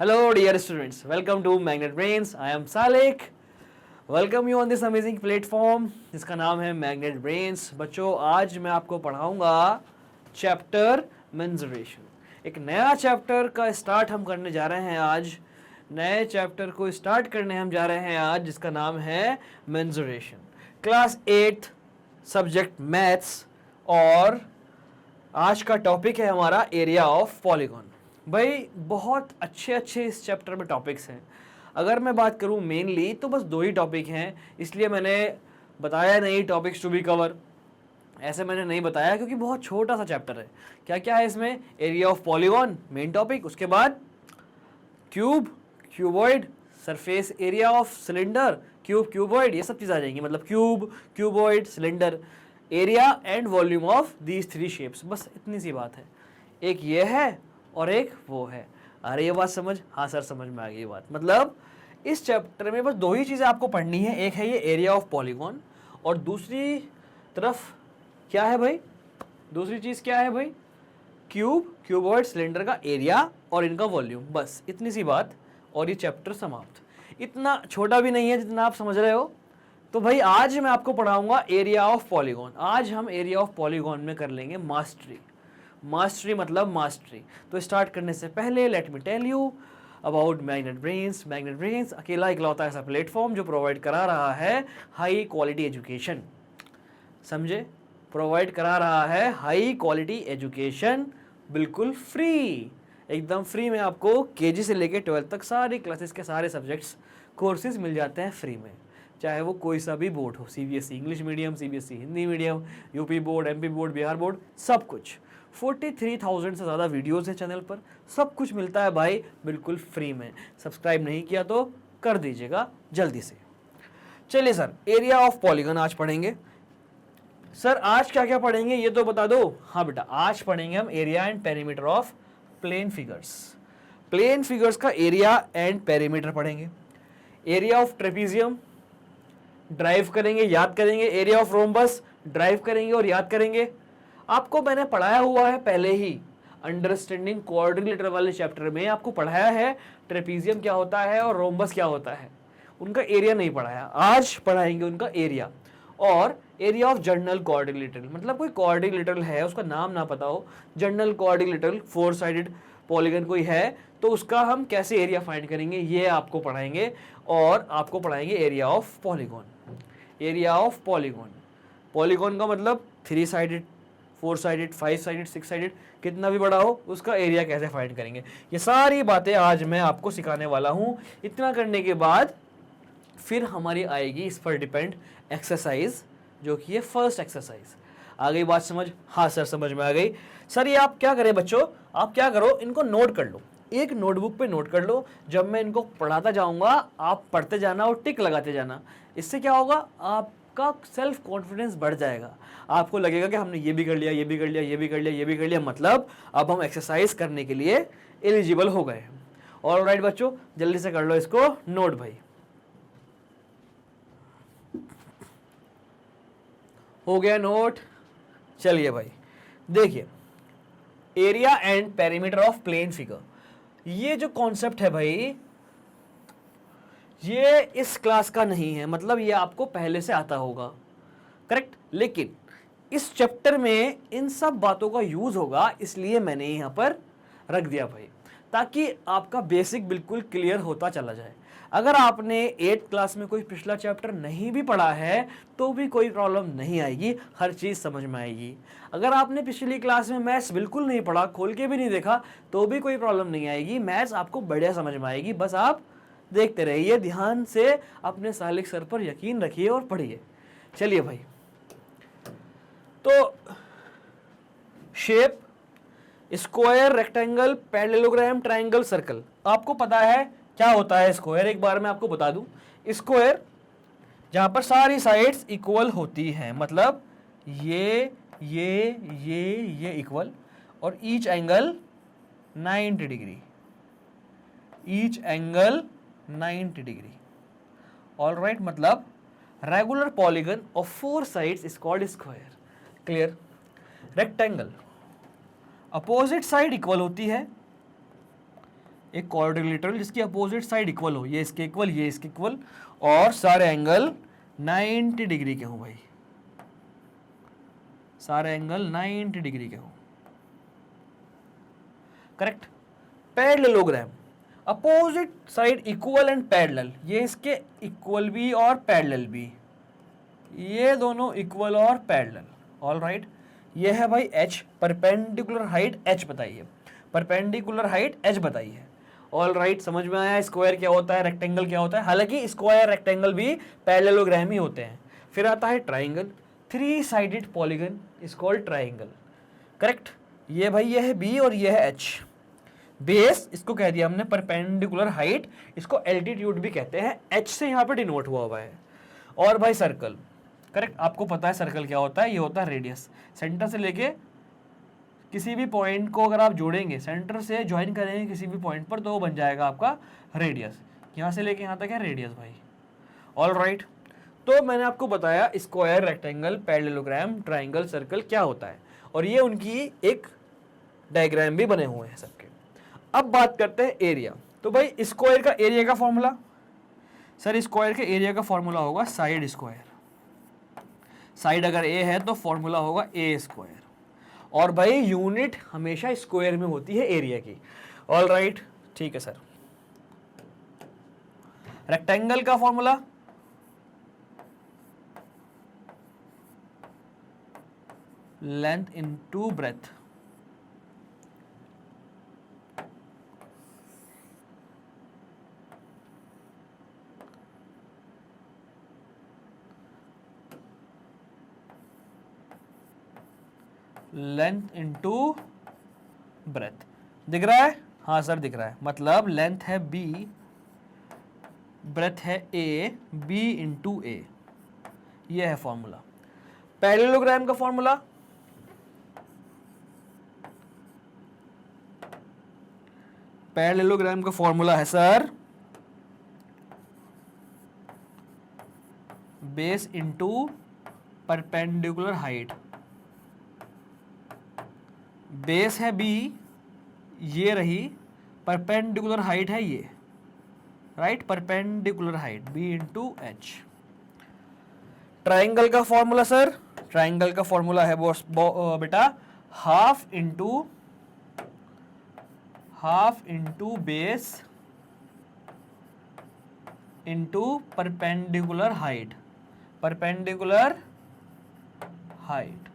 Hello, dear students. Welcome to Magnet Brains. I am Salik. Welcome you on this amazing platform जिसका नाम है Magnet Brains. बच्चों, आज मैं आपको पढ़ाऊंगा चैप्टर मेंसुरेशन. एक नया चैप्टर का स्टार्ट हम करने जा रहे हैं आज. नए चैप्टर को स्टार्ट करने हम जा रहे हैं आज, जिसका नाम है मेंसुरेशन. क्लास 8 सब्जेक्ट मैथ्स, और आज का टॉपिक है हमारा एरिया ऑफ पॉलीगॉन. भाई बहुत अच्छे इस चैप्टर में टॉपिक्स हैं. अगर मैं बात करूं मेनली तो बस 2 ही टॉपिक हैं, इसलिए मैंने बताया नहीं टॉपिक्स टू बी कवर. ऐसे मैंने नहीं बताया क्योंकि बहुत छोटा सा चैप्टर है. क्या क्या है इसमें? Area of polygon main topic, उसके बाद cube, cuboid, surface area of cylinder, cube, cuboid, ये सब चीज़ आ जाएंगी. मतलब cube, cuboid, cylinder, area and volume of these 3 shapes. बस इतनी सी बात है. एक ये है और एक वो है. अरे ये बात समझ? हाँ सर, समझ में आ गई ये बात. मतलब इस चैप्टर में बस 2 ही चीज़ें आपको पढ़नी है. एक है ये एरिया ऑफ पॉलीगॉन, और दूसरी तरफ क्या है भाई? दूसरी चीज़ क्या है भाई? क्यूब, क्यूबॉइड, सिलेंडर का एरिया और इनका वॉल्यूम. बस इतनी सी बात और ये चैप्टर समाप्त. इतना छोटा भी नहीं है जितना आप समझ रहे हो. तो भाई आज मैं आपको पढ़ाऊंगा एरिया ऑफ पॉलीगॉन. आज हम एरिया ऑफ पॉलीगॉन में कर लेंगे मास्टरी. मास्टरी मतलब मास्टरी. तो स्टार्ट करने से पहले let me tell you about Magnet Brains. Magnet Brains अकेला इकलौता ऐसा प्लेटफॉर्म जो प्रोवाइड करा रहा है हाई क्वालिटी एजुकेशन. समझे? प्रोवाइड करा रहा है हाई क्वालिटी एजुकेशन, बिल्कुल फ्री, एकदम फ्री में. आपको केजी से लेके 12th तक सारी क्लासेस के सारे सब्जेक्ट्स कोर्सेज मिल जाते हैं फ्री में. चाहे वो कोई सा भी बोर्ड हो, CBSE English medium, CBSE Hindi medium, UP board, MP board, Bihar board, सब कुछ. 43,000 से ज़्यादा वीडियोस हैं चैनल पर. सब कुछ मिलता है भाई बिल्कुल फ्री में. सब्सक्राइब नहीं किया तो कर दीजिएगा जल्दी से. चलिए सर, एरिया ऑफ पॉलीगॉन आज पढ़ेंगे. सर आज क्या क्या पढ़ेंगे ये तो बता दो. हाँ बेटा, आज पढ़ेंगे हम area and perimeter of plane figures. Plane figures का एरिया एंड पेरीमीटर पढ़ेंगे. एरिया ऑफ ट्रेपीजियम ड्राइव करेंगे, याद करेंगे. एरिया ऑफ रोम्बस ड्राइव करेंगे और याद करेंगे. आपको मैंने पढ़ाया हुआ है पहले ही अंडरस्टैंडिंग क्वाड्रिलेटरल वाले चैप्टर में. आपको पढ़ाया है ट्रेपीजियम क्या होता है और रोम्बस क्या होता है. उनका एरिया नहीं पढ़ाया. आज पढ़ाएंगे उनका एरिया. और एरिया ऑफ जर्नल क्वाड्रिलेटरल, मतलब कोई क्वाड्रिलेटरल है, उसका नाम ना पता हो, जर्नल क्वाड्रिलेटरल 4 साइडेड पॉलीगन कोई है, तो उसका हम कैसे एरिया फाइंड करेंगे ये आपको पढ़ाएंगे. और आपको पढ़ाएंगे area of polygon. Area of polygon, polygon का मतलब 3 साइडेड, 4 साइडेड, 5 साइडेड, 6 साइडेड, कितना भी बड़ा हो उसका एरिया कैसे फाइंड करेंगे. ये सारी बातें आज मैं आपको सिखाने वाला हूँ. इतना करने के बाद फिर हमारी आएगी इस पर डिपेंड एक्सरसाइज, जो कि है फर्स्ट एक्सरसाइज. आ गई बात समझ? हाँ सर, समझ में आ गई. सर ये आप क्या करें बच्चों, आप क्या करो, इनको नोट कर लो. एक नोटबुक पे नोट कर लो. जब मैं इनको पढ़ाता जाऊंगा आप पढ़ते जाना और टिक लगाते जाना. इससे क्या होगा, आपका सेल्फ कॉन्फिडेंस बढ़ जाएगा. आपको लगेगा कि हमने ये भी कर लिया, ये भी कर लिया, ये भी कर लिया, ये भी कर लिया, मतलब अब हम एक्सरसाइज करने के लिए एलिजिबल हो गए. ऑलराइट बच्चों, जल्दी से कर लो इसको नोट भाई. हो गया नोट? चलिए भाई देखिए, area and perimeter of plane figure. ये जो कॉन्सेप्ट है भाई, ये इस क्लास का नहीं है. मतलब ये आपको पहले से आता होगा, करेक्ट. लेकिन इस चैप्टर में इन सब बातों का यूज होगा, इसलिए मैंने यहां पर रख दिया भाई, ताकि आपका बेसिक बिल्कुल क्लियर होता चला जाए. अगर आपने 8th क्लास में कोई पिछला चैप्टर नहीं भी पढ़ा है तो भी कोई प्रॉब्लम नहीं आएगी, हर चीज़ समझ में आएगी. अगर आपने पिछली क्लास में मैथ्स बिल्कुल नहीं पढ़ा, खोल के भी नहीं देखा, तो भी कोई प्रॉब्लम नहीं आएगी. मैथ्स आपको बढ़िया समझ में आएगी. बस आप देखते रहिए, ध्यान से अपने सालिक सर पर यकीन रखिए और पढ़िए. चलिए भाई, तो shape square, rectangle, parallelogram, triangle, circle. आपको पता है क्या होता है स्क्वायर? एक बार मैं आपको बता दूं. स्क्वायर जहां पर सारी साइड्स इक्वल होती हैं, मतलब ये इक्वल, और each angle 90 degree, each angle 90 degree. Alright, मतलब regular polygon of 4 sides is called square. Clear? Rectangle, opposite side equal होती है, एक क्वाड्रिलेटरल जिसकी अपोजिट साइड इक्वल हो, ये इसके इक्वल, ये इसके इक्वल, और सारे एंगल 90 डिग्री के हो भाई, सारे एंगल 90 डिग्री के हो, correct. Parallelogram, opposite side equal and parallel, ये इसके इक्वल भी और पैरेलल भी, ये दोनों इक्वल और पैरेलल, ऑल राइट। ये है भाई h, परपेंडिकुलर हाइट h बताइए, परपेंडिकुलर हाइट h बताइए, ऑल राइट। समझ में आया स्क्वायर क्या होता है, रेक्टेंगल क्या होता है। हालांकि स्क्वायर रेक्टेंगल भी पैरेललोग्राम ही होते हैं। फिर आता है triangle, 3 sided polygon is called triangle, correct. ये भाई ये है b और ये है h। बेस इसको कह दिया हमने परपेंडिकुलर हाइट, इसको एल्टीट्यूड भी कहते हैं, h से यहाँ पे डिनोट हुआ है। और भाई सर्कल, करेक्ट, आपको पता है सर्कल क्या होता है, ये होता है रेडियस। सेंटर से लेके किसी भी पॉइंट को अगर आप जोड़ेंगे, सेंटर से ज्वाइन करेंगे किसी भी पॉइंट पर, तो वो बन जाएगा आपका रेडियस। यहाँ से लेके यहाँ तक है रेडियस भाई, ऑल राइट। तो मैंने आपको बताया square, rectangle, parallelogram, triangle, circle क्या होता है, और ये उनकी एक डायग्राम भी बने हुए हैं सबके। अब बात करते हैं एरिया। तो भाई स्क्वायर का एरिया का फॉर्मूला, सर स्क्वायर के एरिया का फॉर्मूला होगा साइड स्क्वायर। साइड अगर ए है तो फॉर्मूला होगा ए स्क्वायर, और भाई यूनिट हमेशा स्क्वायर में होती है एरिया की, ऑल राइट, ठीक है सर। रेक्टेंगल का formula length into breadth, length into breadth. दिख रहा है, हाँ सर दिख रहा है। मतलब लेंथ है b, ब्रेथ है a, b इंटू ए, ये है फॉर्मूला। पैरेललोग्राम का फॉर्मूला, पैरेललोग्राम का फॉर्मूला है sir base into perpendicular height. Base है b, ये रही, परपेंडिकुलर हाइट है ये, right, perpendicular height b into H. Triangle का फॉर्मूला सर, ट्राइंगल का फॉर्मूला है बेटा half into base into perpendicular height, perpendicular height,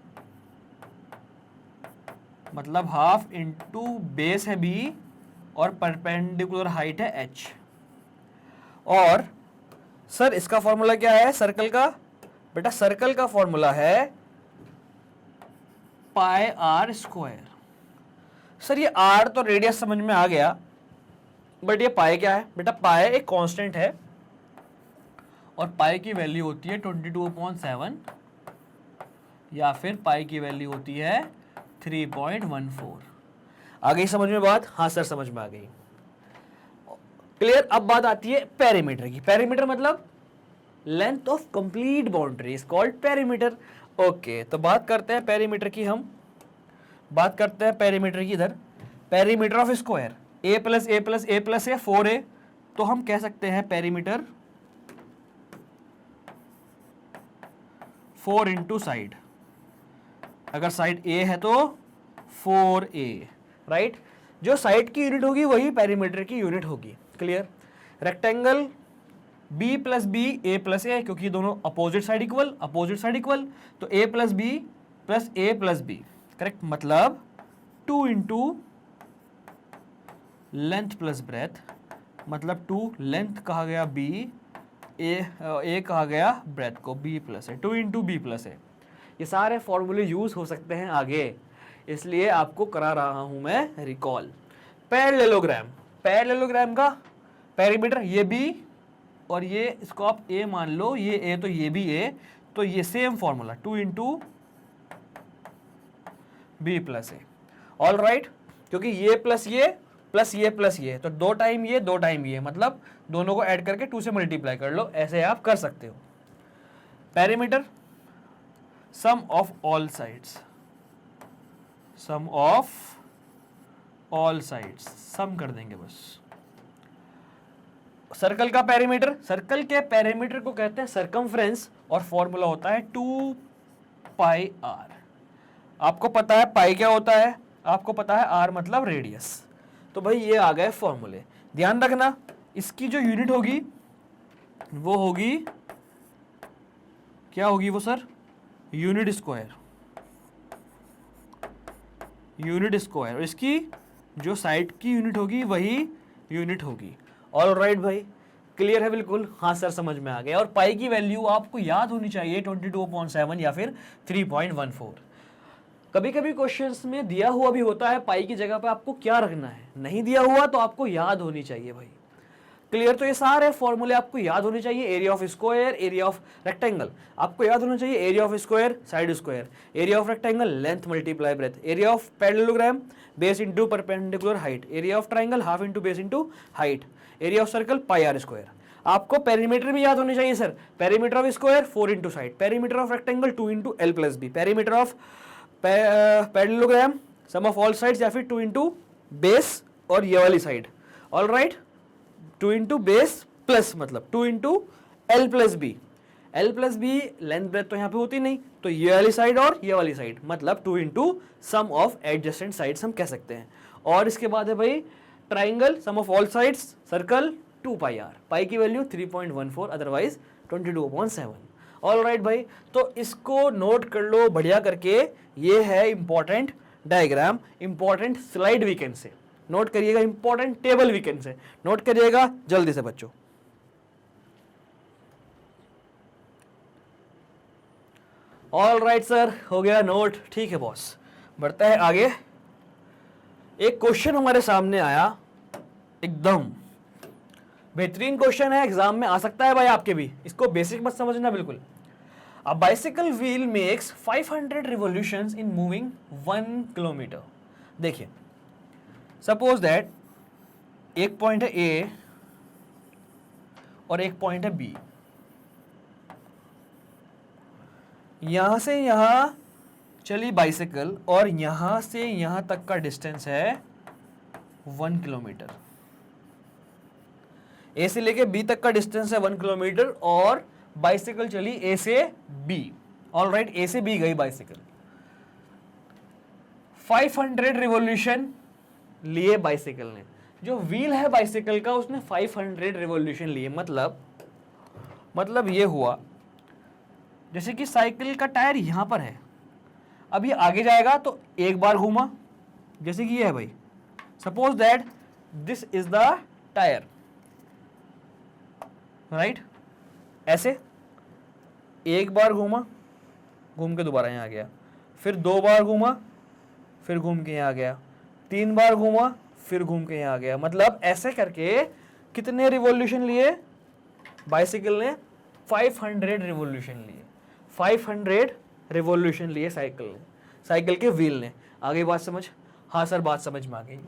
मतलब हाफ इंटू बेस है b और परपेंडिकुलर हाइट है h। और सर इसका फॉर्मूला क्या है सर्कल का, बेटा सर्कल का फॉर्मूला है पाई आर स्क्वायर। सर ये r तो रेडियस समझ में आ गया, बट ये पाई क्या है, बेटा पाई एक कांस्टेंट है, और पाई की वैल्यू होती है 22.7, या फिर पाई की वैल्यू होती है 3.14। आ गई समझ में बात, हाँ सर समझ में आ गई, क्लियर। अब बात आती है पेरीमीटर की। पेरीमीटर मतलब length of complete boundary is called perimeter. Okay, तो बात करते हैं पेरीमीटर की, हम बात करते हैं पेरीमीटर की। इधर perimeter of square a plus A plus A plus A 4a, तो हम कह सकते हैं पेरीमीटर 4 इंटू साइड। अगर साइड a है तो 4a, राइट। जो साइड की यूनिट होगी वही पेरीमीटर की यूनिट होगी, clear. Rectangle b plus B A plus A, क्योंकि दोनों opposite side equal, opposite side equal, तो a plus B plus A plus B, correct. मतलब 2 इंटू लेंथ प्लस ब्रेथ, मतलब 2 लेंथ कहा गया b, ए कहा गया ब्रेथ को, b प्लस है, 2 इंटू बी प्लस है। ये सारे फॉर्मूले यूज हो सकते हैं आगे, इसलिए आपको करा रहा हूं मैं रिकॉल। पैरेललोग्राम, पैरेललोग्राम का पेरीमीटर ये b और ये इसको आप a मान लो, ये a तो ये भी a, तो ये same formula 2 into B plus A, all right. क्योंकि ये प्लस ये प्लस ये प्लस ये, तो 2 टाइम ये 2 टाइम ये, मतलब दोनों को ऐड करके 2 से मल्टीप्लाई कर लो, ऐसे आप कर सकते हो। Perimeter sum of all sides, sum of all sides, sum कर देंगे बस, सर्कल का पेरीमीटर, सर्कल के पेरीमीटर को कहते हैं सरकमफ्रेंस और फॉर्मूला होता है 2 पाई आर। आपको पता है पाई क्या होता है, आपको पता है आर मतलब रेडियस। तो भाई ये आ गए फॉर्मूले। ध्यान रखना इसकी जो यूनिट होगी वो होगी, क्या होगी वो sir, unit square, unit square. और इसकी जो साइड की यूनिट होगी वही यूनिट होगी। ऑल राइट भाई, क्लियर है बिल्कुल? हाँ सर समझ में आ गया। और पाई की वैल्यू आपको याद होनी चाहिए 22.7 या फिर 3.14। कभी कभी क्वेश्चंस में दिया हुआ भी होता है पाई की जगह पे आपको क्या रखना है, नहीं दिया हुआ तो आपको याद होनी चाहिए भाई। क्लियर? तो ये सारे फॉर्मूले आपको याद होने चाहिए। Area of square, area of rectangle आपको याद होना चाहिए। Area of square side square, area of rectangle length multiply breadth, area of parallelogram base into perpendicular height, area of triangle half into base into height, area of circle pi R square. आपको perimeter भी याद होने चाहिए sir. Perimeter of square 4 into side, perimeter of rectangle 2 into L plus B, perimeter of parallelogram some of all sides या फिर 2 into base और ये वाली side. All right, 2 into base plus मतलब 2 into L plus B. L plus B length breadth तो यहाँ पे होती नहीं, तो ये वाली साइड और ये वाली साइड मतलब 2 into sum of adjacent sides हम कह सकते हैं। और इसके बाद है भाई triangle sum of all sides, circle 2 pi R, pi की वैल्यू 3.14 अदरवाइज 22.7। ऑल राइट भाई, तो इसको नोट कर लो बढ़िया करके। ये है important diagram, important slide weekend से नोट करिएगा, इंपॉर्टेंट टेबल वीकेंड से नोट करिएगा जल्दी से बच्चों। ऑल राइट सर, हो गया नोट, ठीक है बॉस। बढ़ता है आगे। एक क्वेश्चन हमारे सामने आया, एकदम बेहतरीन क्वेश्चन है, एग्जाम में आ सकता है भाई आपके भी, इसको बेसिक मत समझना बिल्कुल। A bicycle wheel makes 500 revolutions in moving 1 kilometre. देखिए सपोज दैट एक पॉइंट है ए और एक पॉइंट है बी, यहां से यहां चली बाइसिकल और यहां से यहां तक का डिस्टेंस है 1 किलोमीटर। ए से लेके बी तक का डिस्टेंस है 1 किलोमीटर और बाइसिकल चली ए से बी। ऑल राइट, ए से बी गई बाइसिकल, 500 रिवॉल्यूशन लिए बाइसिकल ने। जो व्हील है बाइसिकल का उसने 500 रिवॉल्यूशन लिए। मतलब ये हुआ जैसे कि साइकिल का टायर यहां पर है, अब ये आगे जाएगा तो एक बार घूमा, जैसे कि ये है भाई, suppose that this is the tyre, right? ऐसे एक बार घूमा, घूम के दोबारा यहाँ आ गया, फिर 2 बार घूमा, फिर घूम के यहाँ आ गया, 3 बार घूमा, फिर घूम के यहाँ आ गया। मतलब ऐसे करके कितने रिवॉल्यूशन लिए बाइसिकल ने? 500 रिवॉल्यूशन लिए, 500 रिवॉल्यूशन लिए साइकिल ने, साइकिल के व्हील ने। आगे बात समझ? हाँ सर बात समझ में आ गई।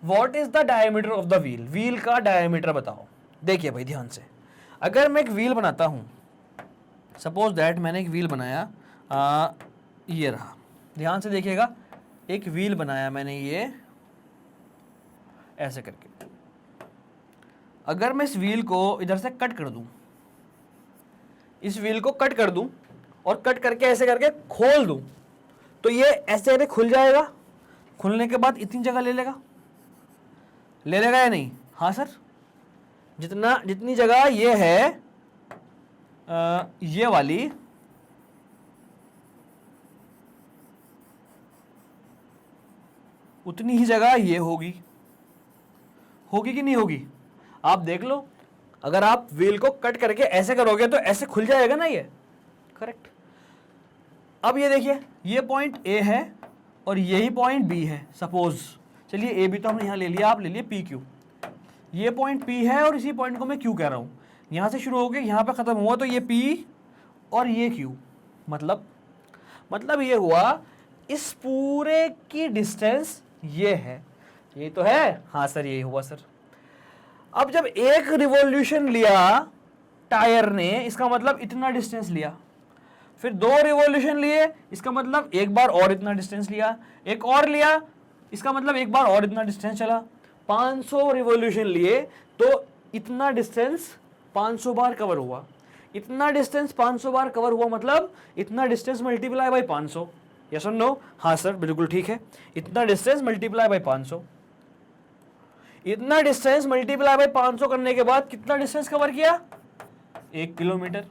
What is the diameter of the wheel? Wheel का डायमीटर बताओ। देखिए भाई ध्यान से, अगर मैं एक व्हील बनाता हूं, सपोज दैट मैंने एक व्हील बनाया, ये रहा, ध्यान से देखिएगा, एक व्हील बनाया मैंने ये ऐसे करके। अगर मैं इस व्हील को इधर से कट कर दूं, इस व्हील को कट कर दूं और कट करके ऐसे करके खोल दूं, तो ये ऐसे खुल जाएगा। खुलने के बाद इतनी जगह ले लेगा या नहीं? हाँ सर, जितनी जगह ये है ये वाली, उतनी ही जगह ये होगी कि नहीं होगी? आप देख लो, अगर आप व्हील को कट करके ऐसे करोगे तो ऐसे खुल जाएगा ना ये, करेक्ट। अब ये देखिए, ये पॉइंट ए है और यही पॉइंट बी है, सपोज, चलिए ए बी तो हमने यहाँ ले लिया, आप ले लिए पी क्यू। ये पॉइंट P है और इसी पॉइंट को मैं Q कह रहा हूँ। यहाँ से शुरू होकर यहाँ पे ख़त्म हुआ तो ये P और ये Q। मतलब ये हुआ इस पूरे की डिस्टेंस ये है, ये तो है। हाँ सर यही हुआ सर। अब जब एक रिवॉल्यूशन लिया टायर ने, इसका मतलब इतना डिस्टेंस लिया, फिर 2 रिवॉल्यूशन लिए, इसका मतलब एक बार और इतना डिस्टेंस लिया, एक और लिया, इसका मतलब एक बार और इतना डिस्टेंस चला, 500 रिवॉल्यूशन लिए तो इतना डिस्टेंस 500 बार कवर हुआ, इतना डिस्टेंस 500 बार कवर हुआ, मतलब इतना डिस्टेंस मल्टीप्लाई बाय 500। यस और नो? हाँ सर बिल्कुल ठीक है, इतना डिस्टेंस मल्टीप्लाई बाय 500। इतना डिस्टेंस मल्टीप्लाई बाय 500 करने के बाद कितना डिस्टेंस कवर किया? 1 किलोमीटर।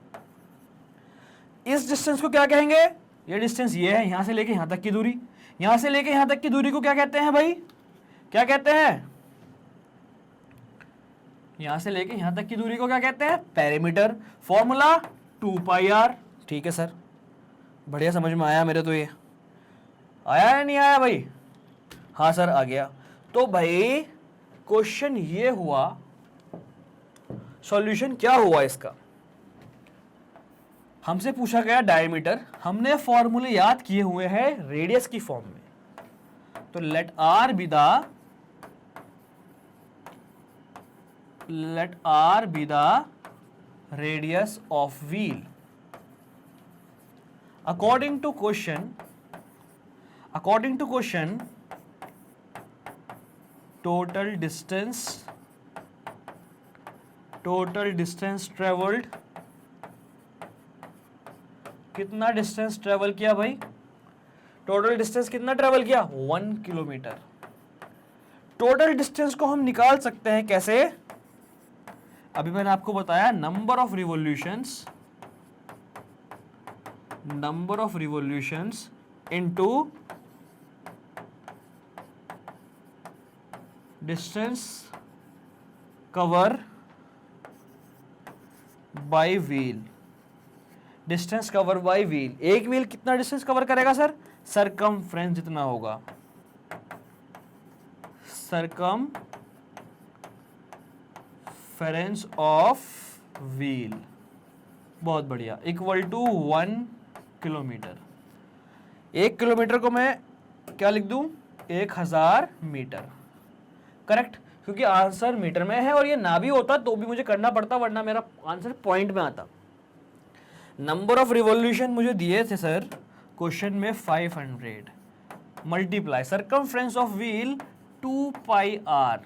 इस डिस्टेंस को क्या कहेंगे? ये डिस्टेंस ये है, यहां से लेके यहां तक की दूरी, यहां से लेके यहां तक की दूरी को क्या कहते हैं भाई? क्या कहते हैं? यहां से लेके यहां तक की दूरी को क्या कहते हैं? पेरीमीटर। Formula 2πr। ठीक है सर, बढ़िया समझ में आया मेरे तो। ये आया या नहीं आया भाई? हाँ सर आ गया। तो भाई क्वेश्चन ये हुआ, सॉल्यूशन क्या हुआ इसका? हमसे पूछा गया डायमीटर, हमने फॉर्मूले याद किए हुए हैं रेडियस की फॉर्म में। तो let r be the radius of wheel. According to question total distance travelled, कितना डिस्टेंस ट्रेवल किया भाई? टोटल डिस्टेंस कितना ट्रेवल किया? 1 किलोमीटर। टोटल डिस्टेंस को हम निकाल सकते हैं कैसे? अभी मैंने आपको बताया number of revolutions into distance cover by wheel. Distance cover by wheel, एक व्हील कितना डिस्टेंस कवर करेगा सर? सरकमफ्रेंस जितना होगा, सरकमफेरेंस ऑफ व्हील। बहुत बढ़िया, इक्वल टू 1 किलोमीटर। 1 किलोमीटर को मैं क्या लिख दूं? 1000 मीटर। करेक्ट, क्योंकि आंसर मीटर में है और ये ना भी होता तो भी मुझे करना पड़ता, वरना मेरा आंसर पॉइंट में आता। नंबर ऑफ रिवॉल्यूशन मुझे दिए थे सर क्वेश्चन में 500, multiply circumference of wheel 2πr।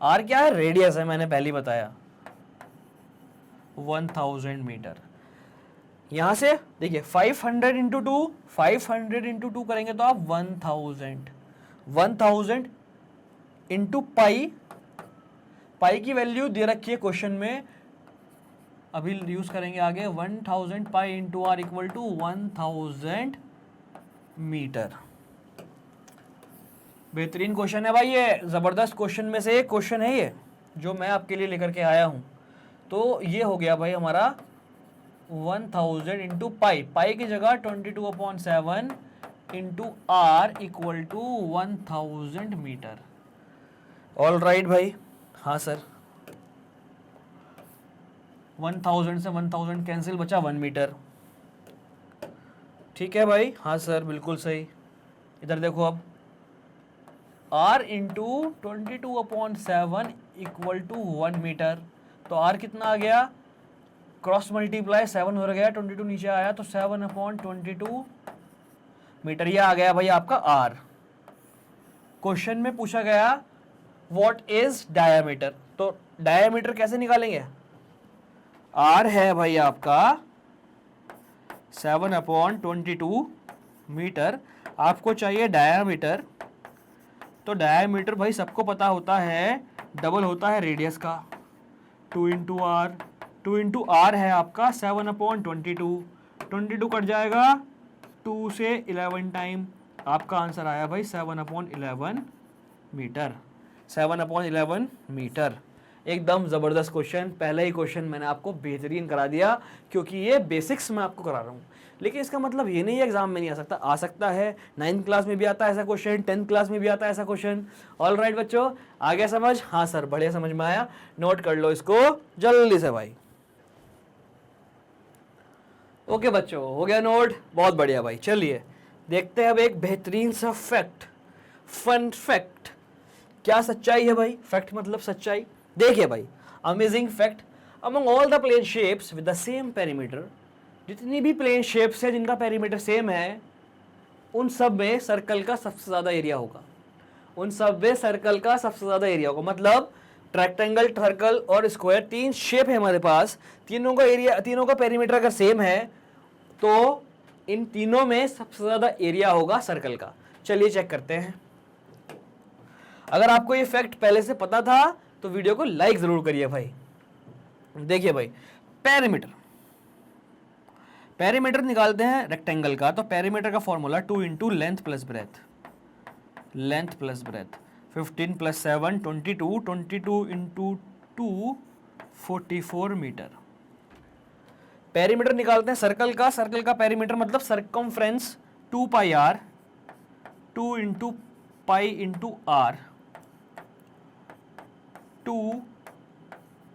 r क्या है? रेडियस है, मैंने पहले बताया 1000 मीटर। यहां से देखिए 500 इंटू 2, 500 इंटू 2 करेंगे तो आप 1000 इंटू पाई की वैल्यू दे रखी है क्वेश्चन में, अभी यूज करेंगे आगे। 1000 pi into R equal to 1000 metre. बेहतरीन क्वेश्चन है भाई, ये जबरदस्त क्वेश्चन में से एक क्वेश्चन है ये जो मैं आपके लिए लेकर के आया हूं। तो ये हो गया भाई हमारा 1000 इंटू पाई की जगह 22/7 into R equal to 1000 metre. All right भाई, हाँ सर। 1000 से 1000 कैंसिल, बचा 1 मीटर। ठीक है भाई, हाँ सर बिल्कुल सही। इधर देखो अब r into 22/7 equal to 1 metre. तो r कितना आ गया? क्रॉस मल्टीप्लाई 7 हो गया, 22 नीचे आया तो 7/22 मीटर। ये आ गया भाई आपका r। क्वेश्चन में पूछा गया व्हाट इज डायामीटर, तो डायामीटर कैसे निकालेंगे? r है भाई आपका 7/22 मीटर, आपको चाहिए डायामीटर। तो डायामीटर भाई सबको पता होता है डबल होता है रेडियस का, 2 इंटू आर है आपका 7/22, 22 कट जाएगा 2 से 11 टाइम, आपका आंसर आया भाई 7/11 मीटर। 7/11 मीटर। एकदम ज़बरदस्त क्वेश्चन, पहला ही क्वेश्चन मैंने आपको बेहतरीन करा दिया, क्योंकि ये बेसिक्स मैं आपको करा रहा हूँ। लेकिन इसका मतलब ये नहीं है एग्जाम में नहीं आ सकता है। 9th क्लास में भी आता है ऐसा क्वेश्चन, 10th क्लास में भी आता है ऐसा क्वेश्चन। ऑल राइट बच्चों, आ गया समझ? हाँ सर बढ़िया समझ में आया, नोट कर लो इसको जल्दी से भाई। ओके बच्चों, हो गया नोट? बहुत बढ़िया भाई। चलिए देखते हैं अब एक बेहतरीन सा फैक्ट, फन फैक्ट। क्या सच्चाई है भाई? फैक्ट मतलब सच्चाई। देखिए भाई, amazing fact, among all the plane shapes with the same perimeter, जितनी भी प्लेन शेप्स है जिनका पेरीमीटर सेम है, उन सब में सर्कल का सबसे ज़्यादा एरिया होगा। उन सब में सर्कल का सबसे ज़्यादा एरिया होगा। मतलब रेक्टेंगल, सर्कल और स्क्वायर, तीन शेप है हमारे पास, तीनों का एरिया, तीनों का पेरीमीटर अगर सेम है तो इन तीनों में सबसे ज्यादा एरिया होगा सर्कल का। चलिए चेक करते हैं। अगर आपको ये फैक्ट पहले से पता था तो वीडियो को लाइक जरूर करिए भाई। देखिए भाई, पेरीमीटर, पेरीमीटर निकालते हैं रेक्टेंगल का, तो पेरीमीटर का formula 2 into length plus breadth, length plus breadth, 15 plus 7 22, 22 into 2 44 metre. Perimeter निकालते हैं सर्कल का, सर्कल का पेरीमीटर मतलब circumference 2 pi R, 2 into pi into R, 2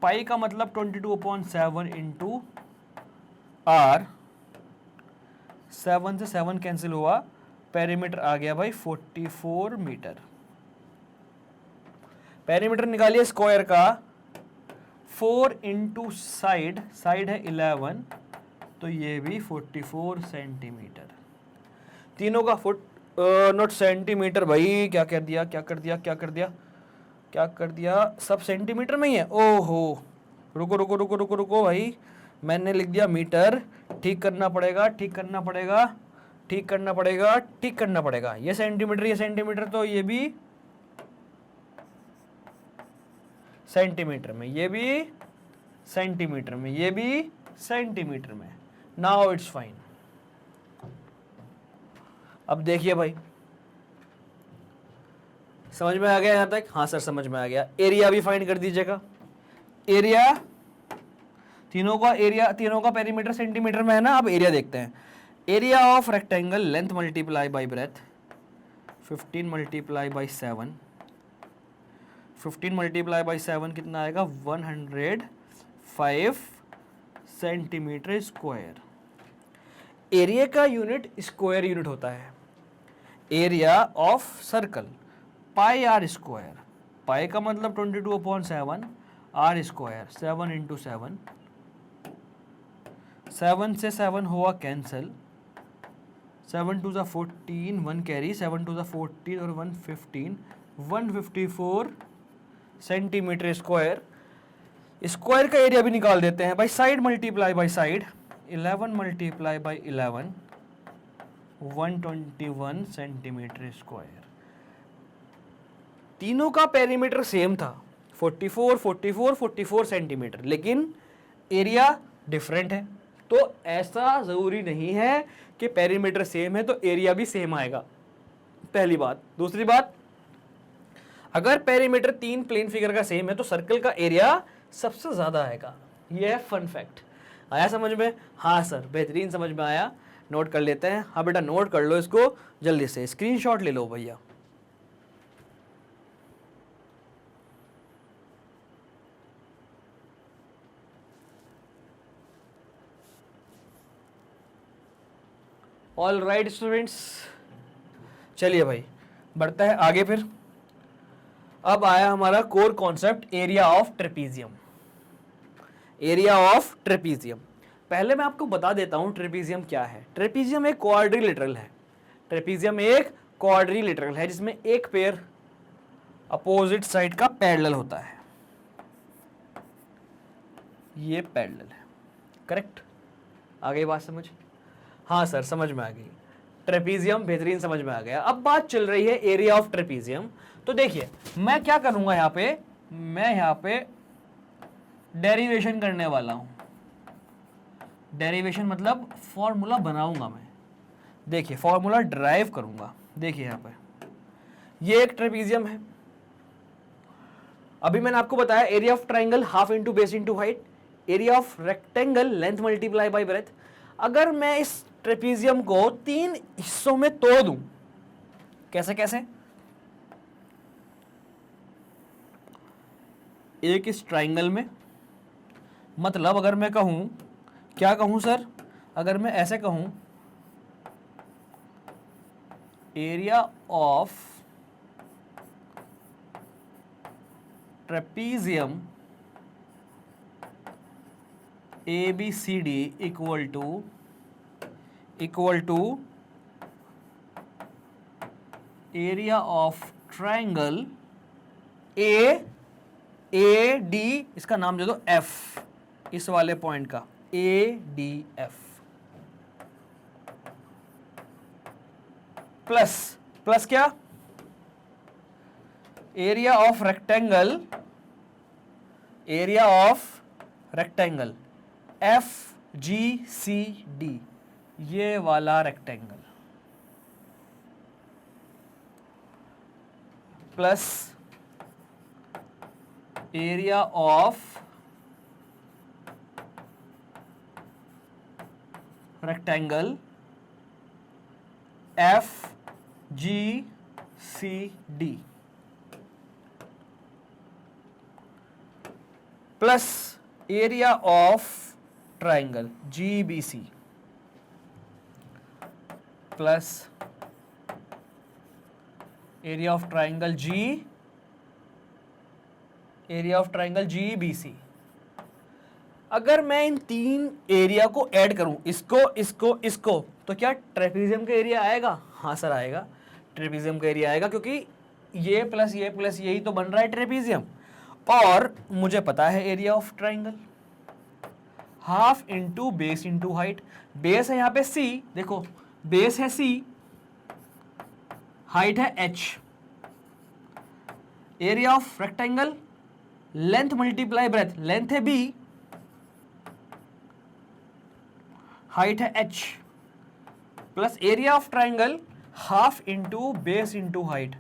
pi का मतलब 22/7 इंटू आर, 7 से 7 कैंसिल हुआ, पेरीमीटर आ गया भाई 44 मीटर। पेरीमीटर निकालिए स्क्वायर का, 4 इंटू साइड, साइड है 11, तो ये भी 44 सेंटीमीटर। तीनों का फुट नॉट सेंटीमीटर भाई, क्या कर दिया, क्या कर दिया, क्या कर दिया, क्या कर दिया, सब सेंटीमीटर में ही है। ओहो, रुको रुको रुको रुको रुको भाई, मैंने लिख दिया मीटर, ठीक करना पड़ेगा, ठीक करना पड़ेगा, ठीक करना पड़ेगा, ठीक करना पड़ेगा। ये सेंटीमीटर, ये सेंटीमीटर, तो ये भी सेंटीमीटर में, ये भी सेंटीमीटर में, ये भी सेंटीमीटर में। Now it's fine. अब देखिए भाई, समझ में आ गया यहां तक? हाँ सर समझ में आ गया। एरिया भी फाइंड कर दीजिएगा। एरिया, तीनों का एरिया, तीनों का पेरीमीटर सेंटीमीटर में है ना। अब एरिया देखते हैं। Area of rectangle, length multiply by breadth, 15 multiply by 7, 15 multiply by 7 कितना आएगा, 105 सेंटीमीटर स्क्वायर। एरिया का यूनिट स्क्वायर यूनिट होता है। Area of circle, pi R square, pi का मतलब 22/7, आर स्क्वायर 7 इंटू 7, 7 से 7 हुआ कैंसिल, 7 टू ज़ा 14, 1 कैरी, 7 टू ज़ा 14 और 1 15, 154 सेंटीमीटर स्क्वायर। स्क्वायर का एरिया भी निकाल देते हैं भाई, side multiply by side, 11 multiply by 11, 121 centimetre square. तीनों का पेरीमीटर सेम था, 44 44 44 सेंटीमीटर, लेकिन एरिया डिफरेंट है। तो ऐसा जरूरी नहीं है कि पेरीमीटर सेम है तो एरिया भी सेम आएगा, पहली बात। दूसरी बात, अगर पेरीमीटर तीन प्लेन फिगर का सेम है तो सर्कल का एरिया सबसे ज्यादा आएगा। यह है फन फैक्ट। आया समझ में? हाँ सर, बेहतरीन समझ में आया। नोट कर लेते हैं। हाँ बेटा नोट कर लो इसको जल्दी से, स्क्रीनशॉट ले लो भैया। ऑल राइट स्टूडेंट्स, चलिए भाई बढ़ता है आगे फिर। अब आया हमारा core concept, area of trapezium. Area of trapezium, पहले मैं आपको बता देता हूं ट्रेपीजियम क्या है। ट्रेपीजियम एक क्वाड्रिलेटरल है। ट्रेपीजियम एक क्वाड्रिलेटरल है जिसमें एक पेयर अपोजिट साइड का पैरेलल होता है। ये पैरेलल है, करेक्ट? आ गई बात समझ? हाँ सर समझ में आ गई। ट्रेपीजियम बेहतरीन समझ में आ गया। अब बात चल रही है एरिया ऑफ ट्रेपीजियम। तो देखिए मैं क्या करूंगा यहाँ पे, मैं यहाँ पे डेरिवेशन करने वाला हूं। डेरिवेशन मतलब फॉर्मूला बनाऊंगा मैं। देखिए फॉर्मूला ड्राइव करूंगा। देखिए यहाँ पे ये एक ट्रेपीजियम है। अभी मैंने आपको बताया area of triangle half into base into height, area of rectangle length multiply by breadth. अगर मैं इस ट्रेपीजियम को तीन हिस्सों में तोड़ दूं, कैसे कैसे? एक इस ट्राइंगल में, मतलब अगर मैं कहूं, क्या कहूं सर, अगर मैं ऐसे कहूं area of trapezium ABCD equal to area of triangle A D, इसका नाम दे दो एफ, इस वाले पॉइंट का A D F, plus plus क्या, area of rectangle, area of rectangle F G C D, ये वाला rectangle, plus area of rectangle F G C D, plus area of triangle G B C, plus area of triangle G B C. अगर मैं इन तीन area को add करूं, इसको, तो क्या ट्रेपीजियम का एरिया आएगा? हाँ सर आएगा, ट्रेपीजियम का एरिया आएगा, क्योंकि ये प्लस यही तो बन रहा है ट्रेपीजियम। और मुझे पता है area of triangle, half into base into height. Base है यहाँ पे सी, देखो बेस है सी, हाइट है H, area of rectangle length multiply breath, length है बी, हाइट है H, plus area of triangle half into base into height,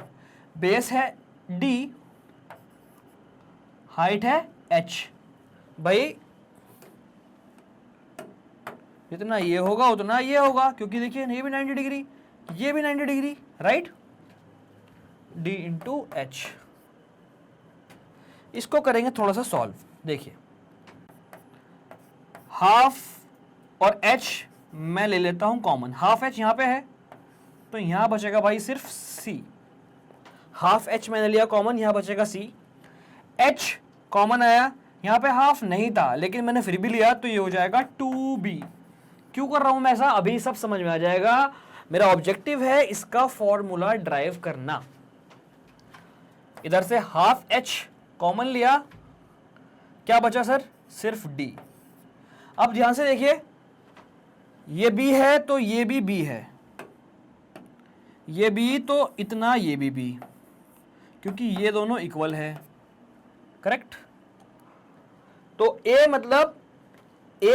base है D, height है एच। भाई जितना ये होगा उतना ये होगा, क्योंकि देखिए ये भी 90 डिग्री, ये भी 90 degree, right, D into H. इसको करेंगे थोड़ा सा सॉल्व, देखिए हाफ और एच मैं ले लेता हूं कॉमन, हाफ एच यहां पे है तो यहां बचेगा भाई सिर्फ सी, हाफ एच मैंने लिया कॉमन, यहां बचेगा सी, एच कॉमन आया, यहां पे हाफ नहीं था लेकिन मैंने फिर भी लिया तो ये हो जाएगा 2b। क्यों कर रहा हूं मैं ऐसा, अभी सब समझ में आ जाएगा। मेरा ऑब्जेक्टिव है इसका फॉर्मूला ड्राइव करना। इधर से हाफ एच कॉमन लिया, क्या बचा सर, सिर्फ d। अब ध्यान से देखिए, ये b है तो ये भी b है, ये b तो इतना ये भी b, क्योंकि ये दोनों इक्वल है, करेक्ट। तो a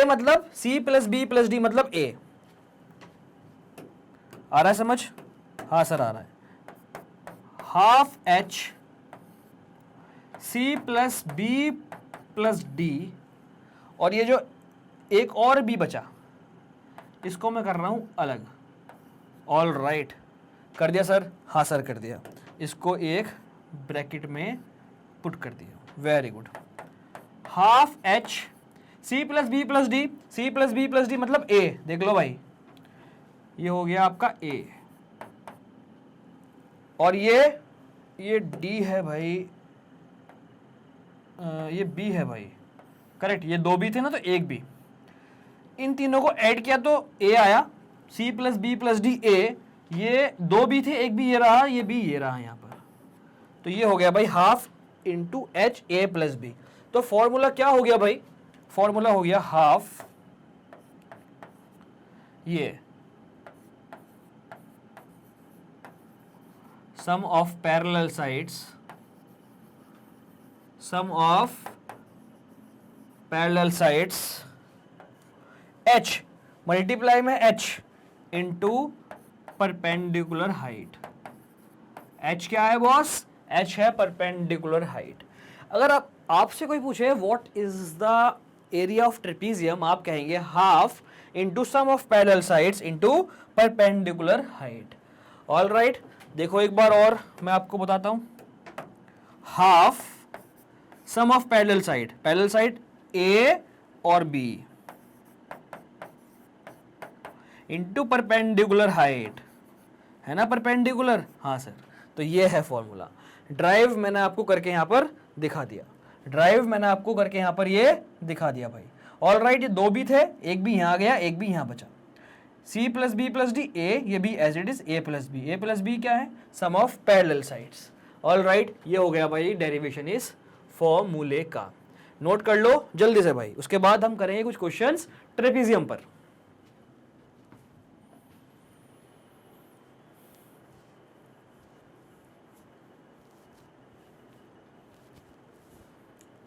मतलब c plus b plus d मतलब a। आ रहा है समझ? हाँ सर आ रहा है। Half h c plus b plus d, और ये जो एक और b बचा इसको मैं कर रहा हूं अलग। ऑल राइट, कर दिया सर? हाँ सर कर दिया। इसको एक ब्रैकेट में पुट कर दिया, very good. Half H C plus B plus D, C plus B plus D मतलब ए, देख लो भाई ये हो गया आपका ए, और ये डी है भाई, ये बी है भाई, करेक्ट। ये दो बी थे ना तो एक बी, इन तीनों को ऐड किया तो ए आया, C plus B plus D A, ये दो बी थे एक बी ये रहा, ये बी ये रहा यहाँ पर, तो ये हो गया भाई half into H A plus B. तो फॉर्मूला क्या हो गया भाई, फॉर्मूला हो गया हाफ ये sum of parallel sides, sum of parallel sides h multiply में h into perpendicular height. h क्या है बॉस? h है परपेंडिकुलर हाइट। अगर आपसे कोई पूछे what is the area of trapezium, आप कहेंगे half into sum of parallel sides into perpendicular height. All right, देखो एक बार और मैं आपको बताता हूं। Half sum of parallel side, parallel side a और b इंटू परपेंडिकुलर हाइट, है ना परपेंडिकुलर? हाँ सर, तो ये है फॉर्मूला। ड्राइव मैंने आपको करके यहां पर दिखा दिया, ड्राइव मैंने आपको करके यहां पर ये दिखा दिया भाई। ऑल राइट, ये दो भी थे, एक भी यहां गया एक भी यहां बचा। c plus B plus D A, ये भी as it is a plus B, A plus B क्या है? Sum of parallel sides. All right, ये हो गया भाई डेरिवेशन इज फॉर्मूले का। नोट कर लो जल्दी से भाई, उसके बाद हम करेंगे कुछ क्वेश्चंस ट्रेपीजियम पर।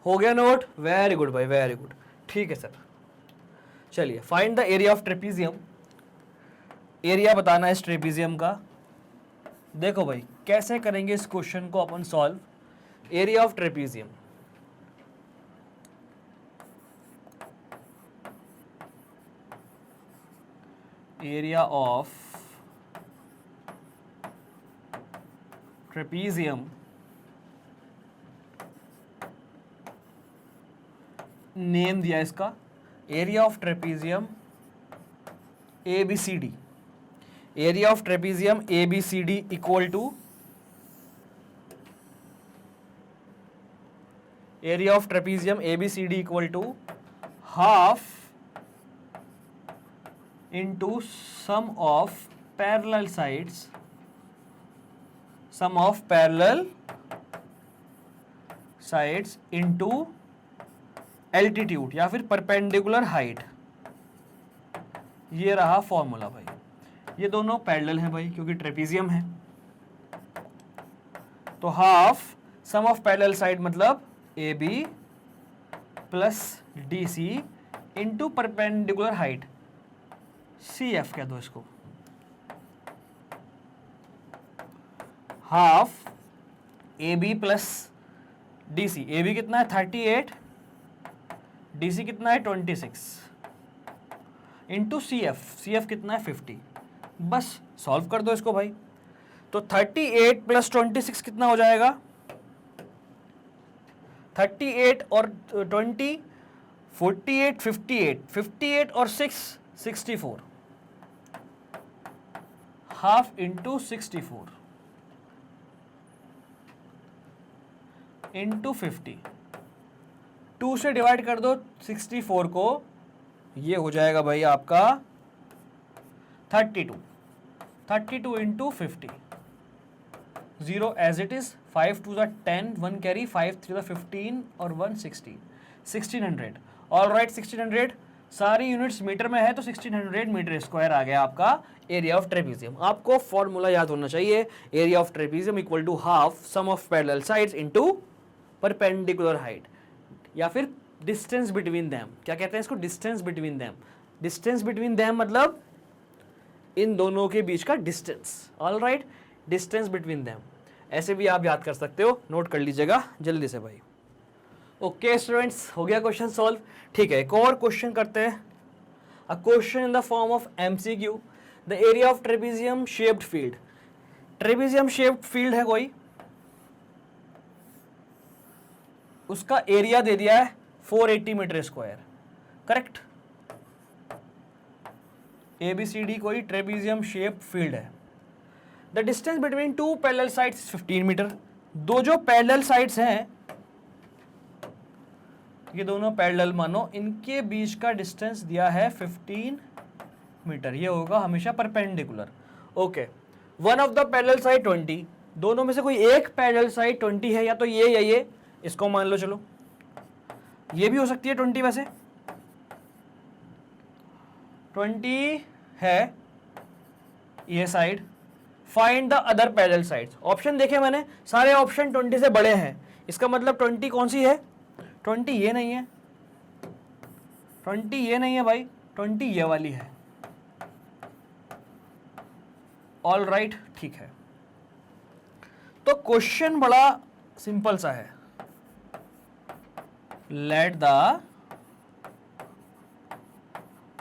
हो गया नोट? वेरी गुड भाई, वेरी गुड। ठीक है सर, चलिए find the area of trapezium. Area बताना है इस ट्रेपीजियम का। देखो भाई कैसे करेंगे इस क्वेश्चन को अपन solve. Area of trapezium, area of trapezium name दिया इसका, area of trapezium ABCD। Area of trapezium ABCD equal to area of trapezium ABCD equal to half into sum of parallel sides, sum of parallel sides into altitude या फिर perpendicular height. ये रहा formula भाई। ये दोनों parallel हैं भाई क्योंकि ट्रेपीजियम है, तो half sum of parallel side मतलब AB plus DC into perpendicular height CF कह दो इसको। Half AB plus DC, AB कितना है 38, DC कितना है 26 इंटू CF कितना है 50। बस सॉल्व कर दो इसको भाई। तो 38 प्लस 26 कितना हो जाएगा? 38 और 20 48, 58, 58 और 6 64, हाफ इंटू 64 इंटू 50, 2 से डिवाइड कर दो 64 को, ये हो जाएगा भाई आपका 32 into 50, 0 as it is, 5 2 10, 1 carry, 5 3 15 और 1 16, 1600। ऑल राइट, 1600 सारी यूनिट्स मीटर में है तो 1600 मीटर स्क्वायर आ गया आपका एरिया ऑफ ट्रेपीजियम। आपको फॉर्मूला याद होना चाहिए, area of trapezium equal to half sum of parallel sides into perpendicular height या फिर डिस्टेंस बिटवीन देम। क्या कहते हैं इसको? Distance between them. Distance between them मतलब इन दोनों के बीच का distance. All right, distance between them, ऐसे भी आप याद कर सकते हो, नोट कर लीजिएगा जल्दी से भाई। ओके स्टूडेंट्स, हो गया क्वेश्चन सॉल्व। ठीक है, एक और क्वेश्चन करते हैं। A question in the form of MCQ, the area of trapezium shaped field. Trapezium shaped field है कोई, उसका एरिया दे दिया है 480 मीटर स्क्वायर, करेक्ट। ABCD कोई ट्रेपीजियम शेप फील्ड है। The distance between two parallel sides 15 metre. दो जो पैरेलल साइड्स हैं, ये दोनों पैरेलल मानो, इनके बीच का डिस्टेंस दिया है 15 मीटर। ये होगा हमेशा perpendicular. Okay, one of the parallel side 20, दोनों में से कोई एक पैरेलल साइड 20 है, या तो ये या ये, इसको मान लो। चलो ये भी हो सकती है 20, वैसे 20 है ये side. Find the other parallel sides. Option देखे मैंने, सारे ऑप्शन 20 से बड़े हैं, इसका मतलब 20 कौन सी है? 20 ये नहीं है, 20 ये नहीं है भाई, 20 ये वाली है। ऑल राइट, ठीक है। तो क्वेश्चन बड़ा सिंपल सा है। Let the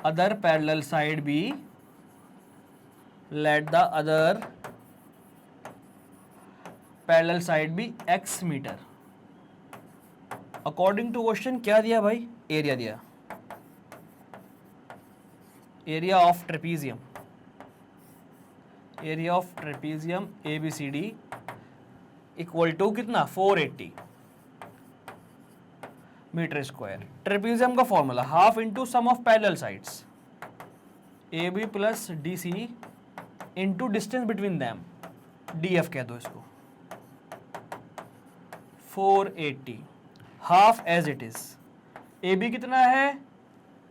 other parallel side B, let the other parallel side B x metre. According to question क्या दिया भाई? एरिया दिया, area of trapezium, area of trapezium ABCD equal to कितना? 480 मीटर स्क्वायर। ट्रेपीजियम का formula half into sum of parallel sides AB plus DC into distance between them, DF कह दो इसको, 480। Half as it is. A B कितना है,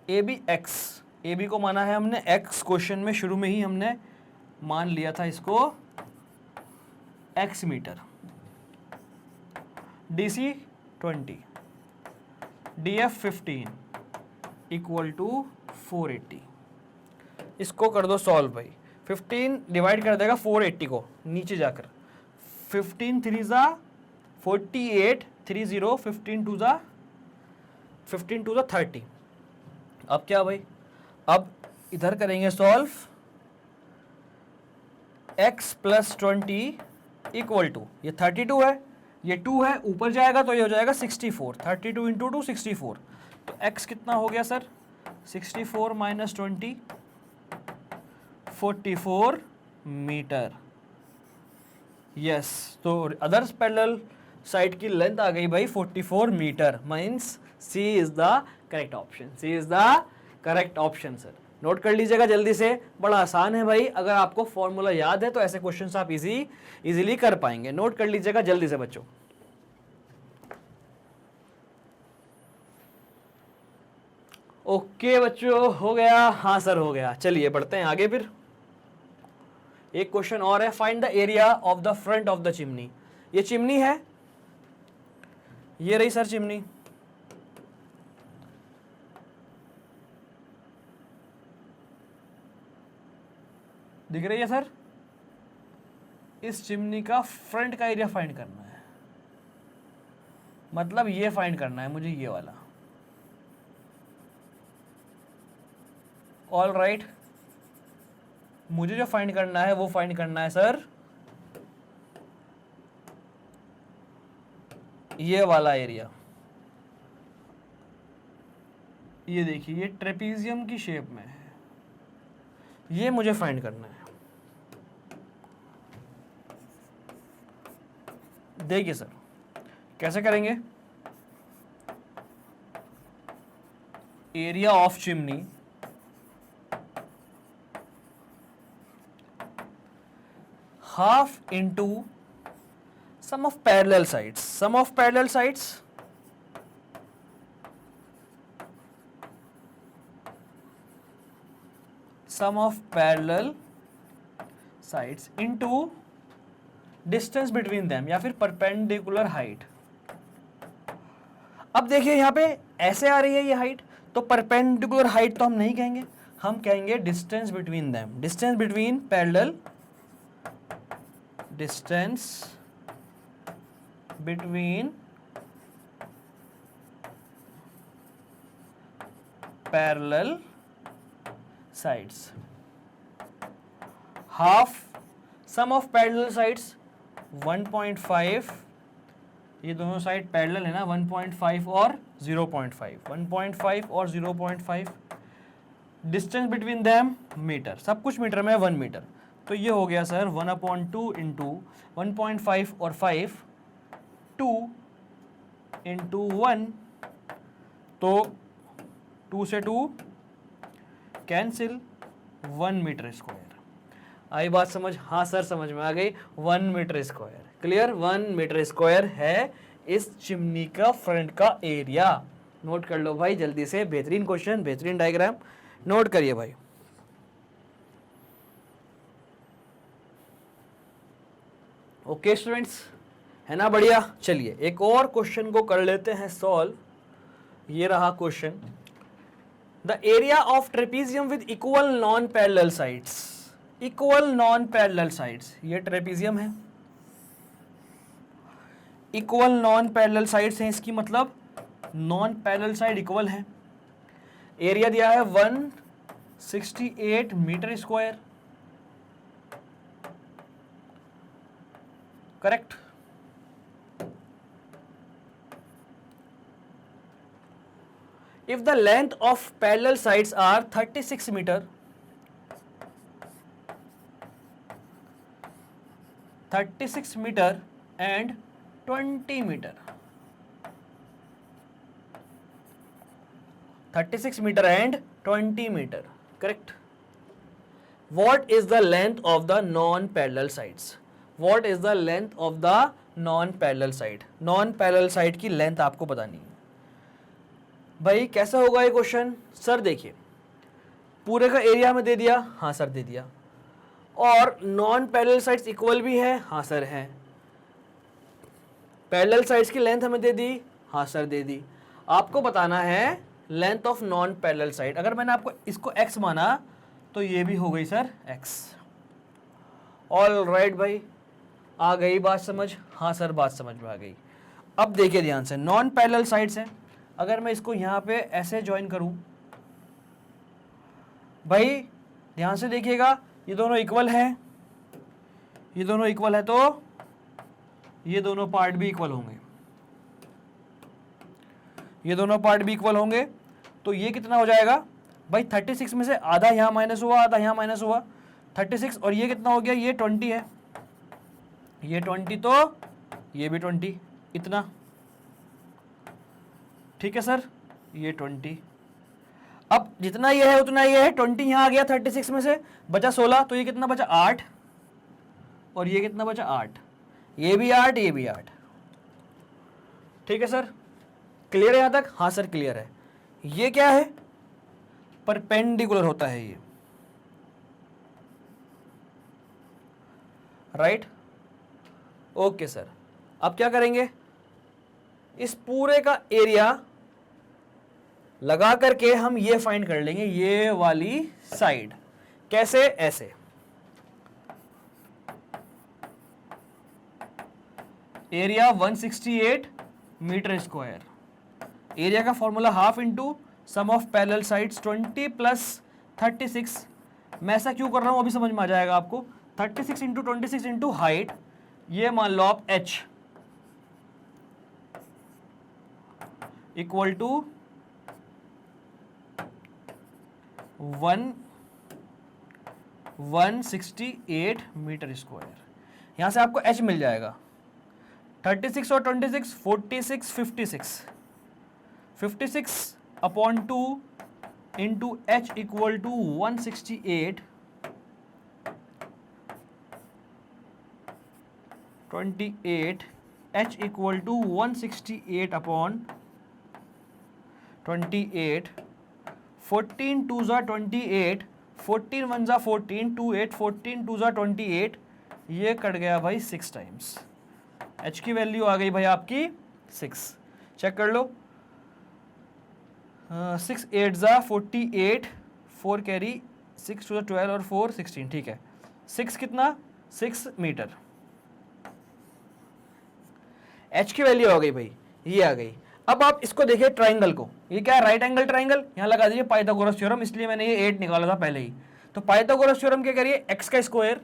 A B x, A B को माना है हमने एक्स, क्वेश्चन में शुरू में ही हमने मान लिया था इसको X metre. D C 20, D F 15 equal to 480। इसको कर दो सॉल्व भाई, 15 डिवाइड कर देगा 480 को नीचे जाकर, 15 3 ज़ा 48, 30, 15 2 ज़ा 30। अब क्या भाई, अब इधर करेंगे solve, x plus 20 equal to, ये 32 है, ये 2 है, ऊपर जाएगा तो ये हो जाएगा 64, 32 इंटू 2 64। तो x कितना हो गया सर, 64 माइनस 20 44 मीटर। यस, तो अदर्स पैरेलल साइड की लेंथ आ गई भाई 44 metre, means C is the correct option, C is the correct option sir. Note कर लीजिएगा जल्दी से, बड़ा आसान है भाई, अगर आपको फॉर्मूला याद है तो ऐसे क्वेश्चंस आप इजीली कर पाएंगे। नोट कर लीजिएगा जल्दी से बच्चों। ओके बच्चों, हो गया, हाँ सर हो गया। चलिए बढ़ते हैं आगे फिर। एक क्वेश्चन और है, find the area of the front of the chimney. ये चिमनी है, ये रही सर चिमनी, दिख रही है सर। इस चिमनी का फ्रंट का एरिया फाइंड करना है, मतलब ये फाइंड करना है मुझे, ये वाला। ऑल राइट, मुझे जो फाइंड करना है वो फाइंड करना है सर ये वाला एरिया। ये देखिए, ये ट्रेपीजियम की शेप में है, ये मुझे फाइंड करना है। देखिए सर कैसे करेंगे, area of chimney half into sum of parallel sides, sum of parallel sides sum of parallel sides into distance between them, या फिर perpendicular height। अब देखिए यहाँ पे ऐसे आ रही है ये हाइट, तो perpendicular height तो हम नहीं कहेंगे, हम कहेंगे distance between them, distance between parallel, distance between parallel sides, half sum of parallel sides 1.5, ये दोनों साइड पैरेलल है ना, 1.5 और 0.5, 1.5 और 0.5, डिस्टेंस बिटवीन देम मीटर, सब कुछ मीटर में है, 1 मीटर। तो ये हो गया सर 1/2 इंटू 1.5 और 5, 2 इंटू 1, तो 2 से 2 कैंसिल, 1 मीटर स्क्वायर। आई बात समझ? हाँ सर समझ में आ गई, 1 metre square. Clear, 1 metre square है इस चिमनी का फ्रंट का एरिया। नोट कर लो भाई जल्दी से, बेहतरीन क्वेश्चन, बेहतरीन डायग्राम, नोट करिए भाई। ओके स्टूडेंट्स, है ना बढ़िया। चलिए एक और क्वेश्चन को कर लेते हैं सॉल्व। ये रहा question, the area of trapezium with equal non parallel sides, equal non parallel sides, ये ट्रेपीजियम है, इक्वल नॉन पैरेलल साइड्स हैं, इसकी मतलब नॉन पैरेलल साइड इक्वल है। एरिया दिया है 168 metre square, correct. If the length of parallel sides are 36 meter, 36 meter and 20 meter, 36 meter and 20 meter, correct. What is the length of the non-parallel sides? What is the length of the non parallel side. Non parallel side की length आपको बतानी है। भाई कैसा होगा ये question? Sir देखिए, पूरे का एरिया में दे दिया, हाँ सर दे दिया, और नॉन पैरेलल साइड्स इक्वल भी है, हाँ सर है। पैरेलल साइड्स की लेंथ हमें दे दी, हाँ सर दे दी। आपको बताना है length of non parallel side. अगर मैंने आपको इसको x माना तो ये भी हो गई सर x। ऑल राइट भाई, आ गई बात समझ? हाँ सर बात समझ में आ गई। अब देखिए ध्यान से, नॉन पैरेलल साइड्स है, अगर मैं इसको यहाँ पे ऐसे ज्वाइन करूँ, भाई ध्यान से देखिएगा, ये दोनों इक्वल है, ये दोनों इक्वल है, तो ये दोनों पार्ट भी इक्वल होंगे, ये दोनों पार्ट भी इक्वल होंगे। तो ये कितना हो जाएगा भाई? 36 में से आधा यहाँ माइनस हुआ, आधा यहाँ माइनस हुआ, 36, और ये कितना हो गया? ये 20 है, ये 20, तो ये भी 20, इतना। ठीक है सर, ये 20। अब जितना ये है उतना ये है, 20 यहाँ आ गया 36 में से, बचा 16, तो ये कितना बचा? 8, और ये कितना बचा? 8, ये भी 8, ये भी 8। ठीक है सर, क्लियर है यहां तक? हाँ सर क्लियर है। ये क्या है? परपेंडिकुलर होता है ये, राइट? ओके सर, अब क्या करेंगे? इस पूरे का एरिया लगा करके हम ये फाइंड कर लेंगे, ये वाली साइड। कैसे? ऐसे, एरिया 168 मीटर स्क्वायर, एरिया का formula half into sum of parallel sides 20 plus 36। मैं ऐसा क्यों कर रहा हूं अभी समझ में आ जाएगा आपको। 36 इंटू 26 इंटू हाइट, ये मान लो आप h equal to 168 metre square. यहां से आपको h मिल जाएगा, 36 और 26 46, 56 upon 2 into h equal to 168 28, h equal to 168 upon 28, 14 2 ज़ा 28, 14 1 ज़ा 14, 2 8, 14 2 ज़ा 28, ये कट गया भाई 6 टाइम्स। h की वैल्यू आ गई भाई आपकी 6। चेक कर लो, 6 8 ज़ा 48, 4 कैरी, 6 2 12 और 4 16। ठीक है, 6 कितना? 6 मीटर। h की वैल्यू आ गई भाई, ये आ गई। अब आप इसको देखिए ट्राइंगल को, ये क्या है? Right angle triangle. यहां लगा दीजिए पाइथागोरस थ्योरम, इसलिए मैंने ये 8 निकाला था पहले ही। तो पाइथागोरस थ्योरम क्या करिए? x का स्क्वायर,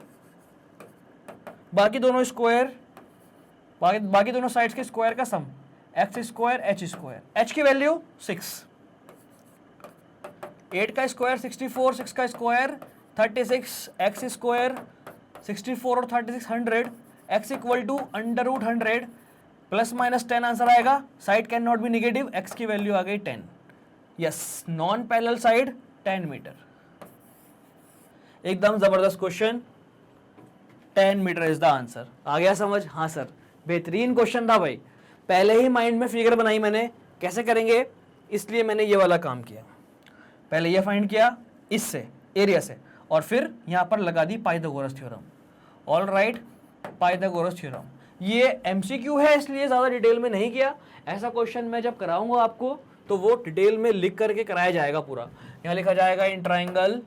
बाकी दोनों स्क्वायर, बाकी दोनों साइड्स के स्क्वायर का सम, x square h square. h की वैल्यू 6, 8 का स्क्वायर 64, 6 का स्क्वायर 36, x स्क्वायर 64 और 36 100, x equal to under root 100 plus minus 10 answer आएगा। Side can not be negative, x की वैल्यू आ गई 10। Yes, non parallel side 10 metre. एकदम जबरदस्त question, 10 metre is the answer. आ गया समझ? हाँ सर, बेहतरीन क्वेश्चन था भाई। पहले ही माइंड में फिगर बनाई मैंने, कैसे करेंगे, इसलिए मैंने ये वाला काम किया। पहले ये फाइंड किया इससे, एरिया से, और फिर यहां पर लगा दी Pythagoras theorem. All right, Pythagoras theorem ये एमसीक्यू है, इसलिए ज्यादा डिटेल में नहीं किया। ऐसा क्वेश्चन मैं जब कराऊंगा आपको तो वो डिटेल में लिख करके कराया जाएगा पूरा। यहां लिखा जाएगा इन ट्राइंगल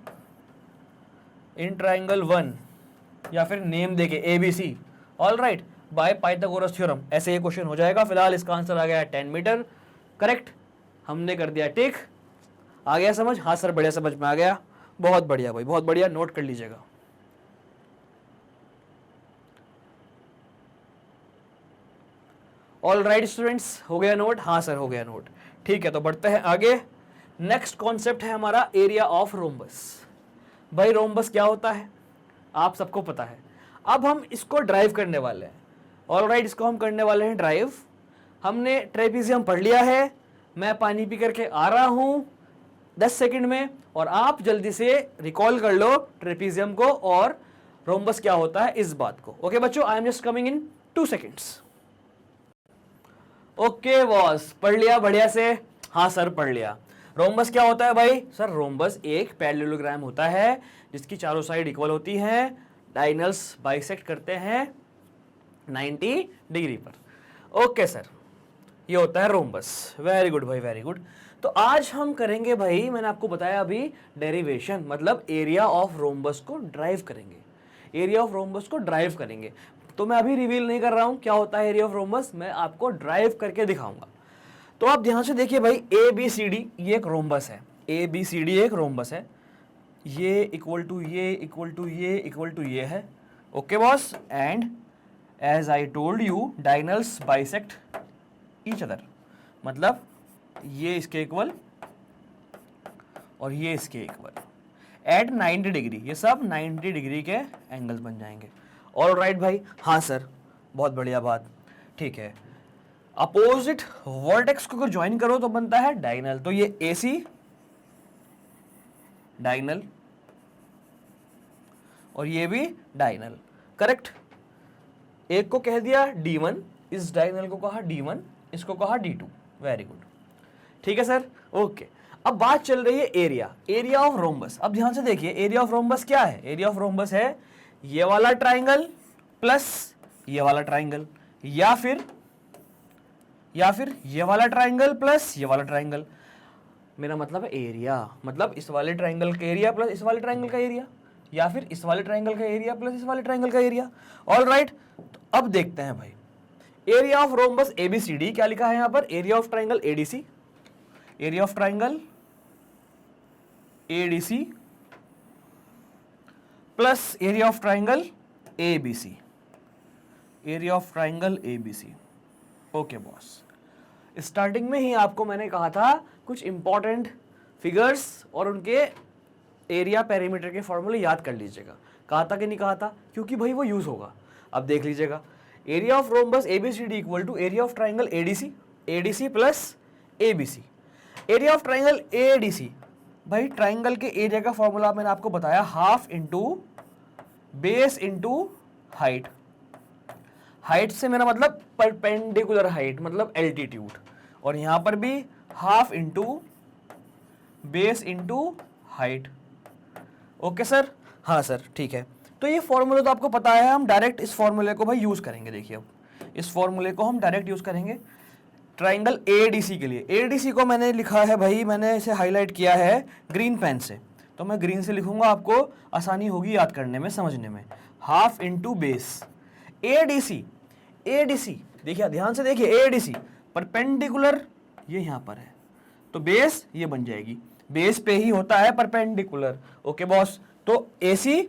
1, या फिर नेम देके ABC, all right, by Pythagoras theorem, ऐसे ये क्वेश्चन हो जाएगा। फिलहाल इसका आंसर आ गया 10 मीटर, करेक्ट, हमने कर दिया टिक। आ गया समझ? हाँ सर, बढ़िया समझ में आ गया, बहुत बढ़िया भाई, बहुत बढ़िया, नोट कर लीजिएगा। ऑल राइट स्टूडेंट्स, हो गया नोट? हाँ सर हो गया नोट। ठीक है, तो बढ़ते हैं आगे। नेक्स्ट कॉन्सेप्ट है हमारा एरिया ऑफ रोम्बस। भाई रोम्बस क्या होता है आप सबको पता है। अब हम इसको ड्राइव करने वाले हैं। ऑल राइट, इसको हम करने वाले हैं ड्राइव। हमने ट्रेपीजियम पढ़ लिया है, मैं पानी पी करके आ रहा हूं 10 सेकंड में, और आप जल्दी से रिकॉल कर लो ट्रेपीजियम को और रोम्बस क्या होता है इस बात को। ओके बच्चों, I am just coming in 2 seconds. Okay boss, पढ़ लिया बढ़िया से? हाँ सर पढ़ लिया। रोम्बस क्या होता है भाई? सर रोम्बस एक पैरेललोग्राम होता है जिसकी चारों साइड इक्वल होती हैं, डायगोनल्स बाइसेक्ट करते हैं 90 डिग्री पर। ओके सर, ये होता है रोम्बस। वेरी गुड भाई, वेरी गुड। तो आज हम करेंगे भाई, मैंने आपको बताया अभी, डेरिवेशन, मतलब एरिया ऑफ रोम्बस को ड्राइव करेंगे। एरिया ऑफ रोम्बस को ड्राइव करेंगे। तो मैं अभी रिवील नहीं कर रहा हूं क्या होता है एरिया ऑफ रोम्बस, मैं आपको ड्राइव करके दिखाऊंगा। तो आप ध्यान से देखिए भाई, ए बी सी डी ये एक रोम्बस है, ए बी सी डी एक रोम्बस है, ये इक्वल टू ये इक्वल टू ये इक्वल टू ये है। Okay boss, and as I told you diagonals bisect each other, मतलब ये इसके इक्वल और ये इसके इक्वल एट 90 डिग्री, ये सब 90 डिग्री के एंगल्स बन जाएंगे। ऑल राइट भाई? हाँ सर, बहुत बढ़िया बात, ठीक है। अपोजिट वर्टेक्स को अगर ज्वाइन करो तो बनता है डायगोनल, तो ये AC डायगोनल और ये भी डायगोनल, करेक्ट। एक को कह दिया D1, इस डायगोनल को कहा D1, इसको कहा D2। वेरी गुड, ठीक है सर, ओके। अब बात चल रही है एरिया, एरिया ऑफ रोम्बस। अब ध्यान से देखिए, एरिया ऑफ रोम्बस क्या है? एरिया ऑफ रोम्बस है ये वाला ट्राइंगल प्लस ये वाला ट्राइंगल, या फिर ये वाला ट्राइंगल प्लस ये वाला ट्राइंगल। मेरा मतलब है एरिया, मतलब इस वाले ट्राइंगल का एरिया प्लस इस वाले ट्राइंगल का एरिया, या फिर इस वाले ट्राइंगल का एरिया प्लस इस वाले ट्राइंगल का एरिया। ऑल राइट, तो अब देखते हैं भाई, एरिया ऑफ रोम्बस ABCD, क्या लिखा है यहां पर? Area of triangle ADC, area of triangle ADC plus area of triangle ABC, area of triangle ABC। Okay boss, starting में ही आपको मैंने कहा था कुछ इंपॉर्टेंट फिगर्स और उनके एरिया पेरीमीटर के फॉर्मूले याद कर लीजिएगा। कहा था कि नहीं कहा था? क्योंकि भाई वो यूज होगा। अब देख लीजिएगा, area of rhombus ABCD equal to area of triangle ADC plus ABC। Area of triangle ADC, भाई ट्राइंगल के एरिया का फॉर्मूला मैंने आपको बताया, half into base into height. Height से मेरा मतलब परपेंडिकुलर हाइट, मतलब एल्टीट्यूड, और यहां पर भी half into base into height. Okay sir? हाँ सर, ठीक है। तो ये फॉर्मूला तो आपको पता है, हम डायरेक्ट इस फॉर्मूले को भाई यूज करेंगे। देखिए, अब इस फॉर्मूले को हम डायरेक्ट यूज करेंगे ट्राइंगल ADC के लिए। ADC को मैंने लिखा है भाई, मैंने इसे हाईलाइट किया है ग्रीन पेन से, तो मैं ग्रीन से लिखूंगा, आपको आसानी होगी याद करने में, समझने में। हाफ इंटू बेस, ADC देखिए, ध्यान से देखिए, ADC परपेंडिकुलर ये यहां पर है, तो बेस ये बन जाएगी, बेस पे ही होता है परपेंडिकुलर। ओके बॉस, तो AC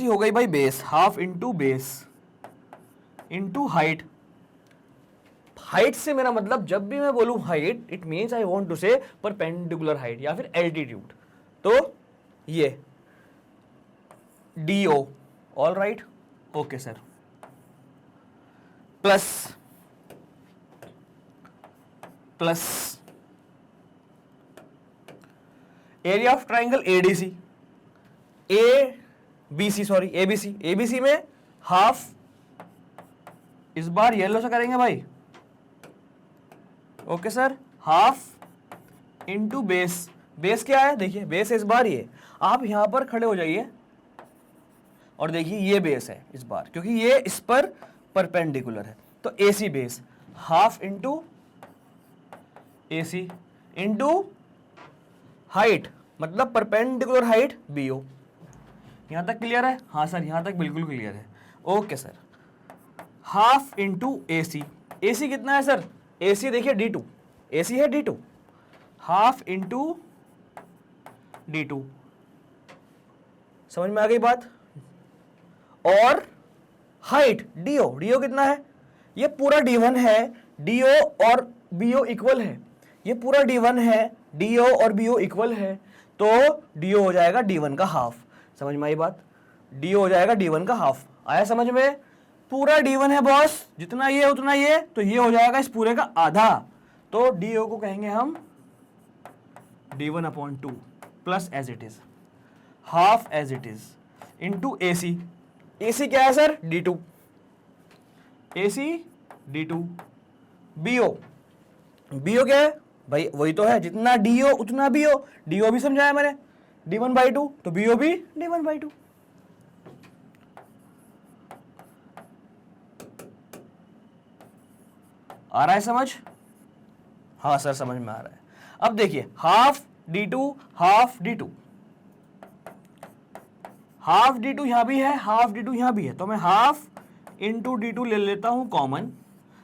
हो गई भाई base, half into base into height. Height से मेरा मतलब, जब भी मैं बोलूं height, it means I want to say perpendicular height या फिर एल्टीट्यूड, तो ये DO। All right, okay sir, plus area of triangle ABC में हाफ, इस बार येलो से करेंगे भाई। Okay sir, half into base, base क्या है? देखिए बेस इस बार ये, आप यहां पर खड़े हो जाइए और देखिए ये बेस है इस बार, क्योंकि ये इस पर परपेंडिकुलर है, तो AC base, half into AC into height, मतलब परपेंडिकुलर हाइट BO। यहां तक क्लियर है? हाँ सर, यहां तक बिल्कुल क्लियर है। Okay sir, half into AC, AC कितना है सर? AC देखिए D2, AC है D2, हाफ इंटू D2। समझ में आ गई बात? और हाइट DO कितना है? ये पूरा D1 है, DO और BO इक्वल है, ये पूरा D1 है, DO और BO इक्वल है, तो DO हो जाएगा D1 का हाफ। समझ में आई बात? DO हो जाएगा D1 का हाफ। आया समझ में? पूरा D1 है बॉस, जितना ये उतना ये, तो ये हो जाएगा इस पूरे का आधा, तो DO को कहेंगे हम D1/2 plus as it is, half as it is, into AC। AC क्या है sir? D2। AC D2, BO, BO क्या है भाई, वही तो है, जितना DO उतना BO, DO भी समझाया मैंने, D1/2, तो BO भी D1/2। आ रहा है समझ? हाँ सर समझ में आ रहा है। अब देखिए half D2 half D2, half D2 यहां भी है, हाफ D2 यहां भी है, तो मैं हाफ इंटू D2 ले लेता हूं कॉमन,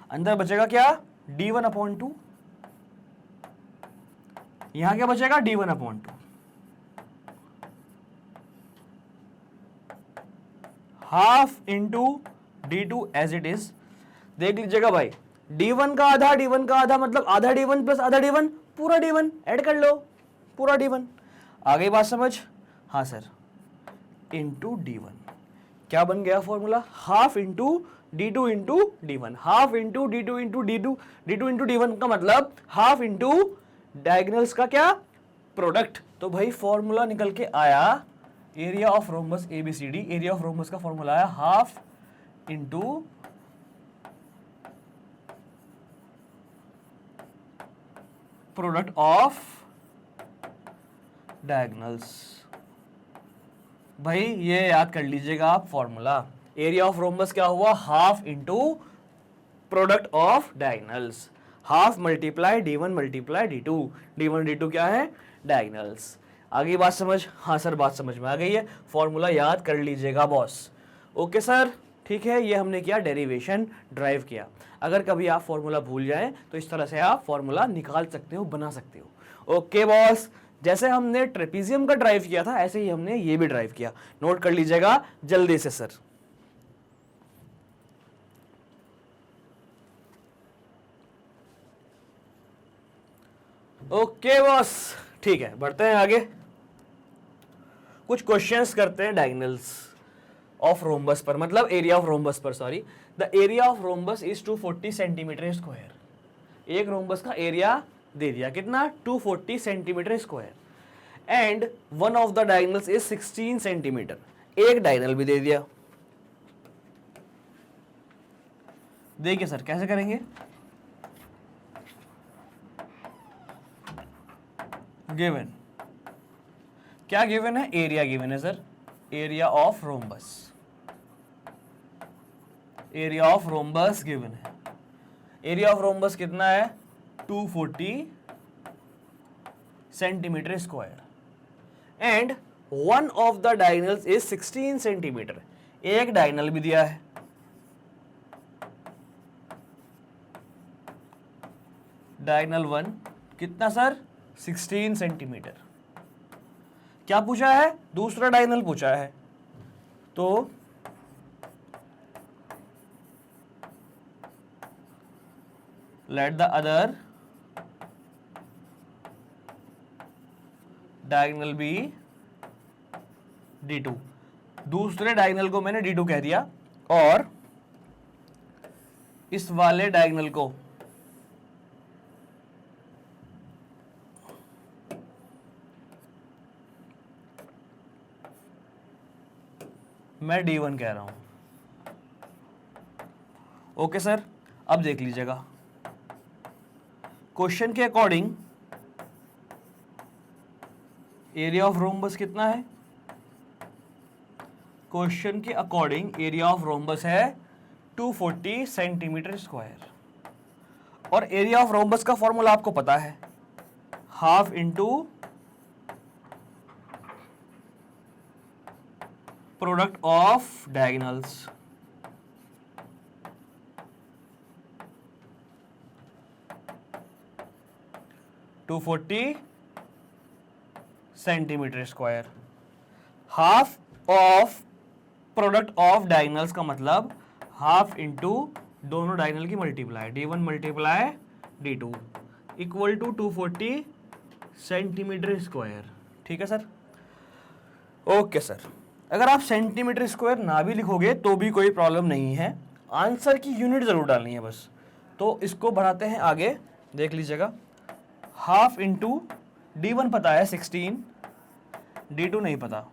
अंदर बचेगा क्या D1/2, यहां क्या बचेगा D1/2, half into D2 as it is. देख लीजिएगा भाई, D1 का आधा, D1 का आधा मतलब आधा D1 प्लस आधा D1, पूरा D1 ऐड कर लो, पूरा D1। आ गई बात समझ? हाँ सर, इंटू D1 क्या बन गया formula, half into D2 into D1, half into D2 into D2 into D1 का मतलब हाफ इंटू डायगोनल्स का क्या प्रोडक्ट। तो भाई फॉर्मूला निकल के आया area of rhombus ABCD, area of rhombus का फॉर्मूला आया half into product of diagonals. भाई ये याद कर लीजिएगा आप फॉर्मूला, एरिया ऑफ रोम्बस क्या हुआ, half into product of diagonals, half multiply D1 multiply D2, D1 D2 क्या है डायगोनल्स। आगे बात समझ? हाँ सर बात समझ में आ गई है, फॉर्मूला याद कर लीजिएगा बॉस। ओके सर ठीक है, ये हमने किया डेरिवेशन, ड्राइव किया। अगर कभी आप फॉर्मूला भूल जाएं तो इस तरह से आप फॉर्मूला निकाल सकते हो, बना सकते हो। ओके बॉस, जैसे हमने ट्रेपीजियम का ड्राइव किया था ऐसे ही हमने ये भी ड्राइव किया, नोट कर लीजिएगा जल्दी से सर। ओके बॉस ठीक है, बढ़ते हैं आगे, कुछ क्वेश्चंस करते हैं डायगोनल्स ऑफ रोम्बस पर, मतलब एरिया ऑफ रोम्बस पर, sorry. The area of rhombus is 240 centimeter square. एक रोम्बस का एरिया दे दिया कितना, 240 centimeter square, and one of the diagonals is 16 centimetre, एक डायगोनल भी दे दिया। देखिए सर कैसे करेंगे, गिवन क्या गिवन है, एरिया गिवन है sir, area of rhombus, area of rhombus given है। एरिया ऑफ रोम्बस कितना है 240 centimeter square, and one of the diagonals is 16 centimetre, एक डायगोनल भी दिया है। डायगोनल 1 कितना सर 16 सेंटीमीटर। क्या पूछा है, दूसरा डायगोनल पूछा है, तो let the other diagonal be D2, दूसरे डायगोनल को मैंने D2 कह दिया, और इस वाले डायगोनल को मैं D1 कह रहा हूं। ओके सर, अब देख लीजिएगा क्वेश्चन के अकॉर्डिंग एरिया ऑफ रोम्बस कितना है, क्वेश्चन के अकॉर्डिंग एरिया ऑफ रोम्बस है 240 सेंटीमीटर स्क्वायर, और एरिया ऑफ रोम्बस का फॉर्मूला आपको पता है, half into product of diagonals. To 240 centimeter square, half of product of diagonals का मतलब हाफ इंटू दोनों डायगोनल की multiply, D1 multiply D2 equal to 240 centimeter square. ठीक है सर, ओके सर। अगर आप सेंटीमीटर स्क्वायर ना भी लिखोगे तो भी कोई प्रॉब्लम नहीं है, आंसर की यूनिट जरूर डालनी है बस। तो इसको बढ़ाते हैं आगे, देख लीजिएगा, हाफ इंटू D1 पता है 16, D2 नहीं पता,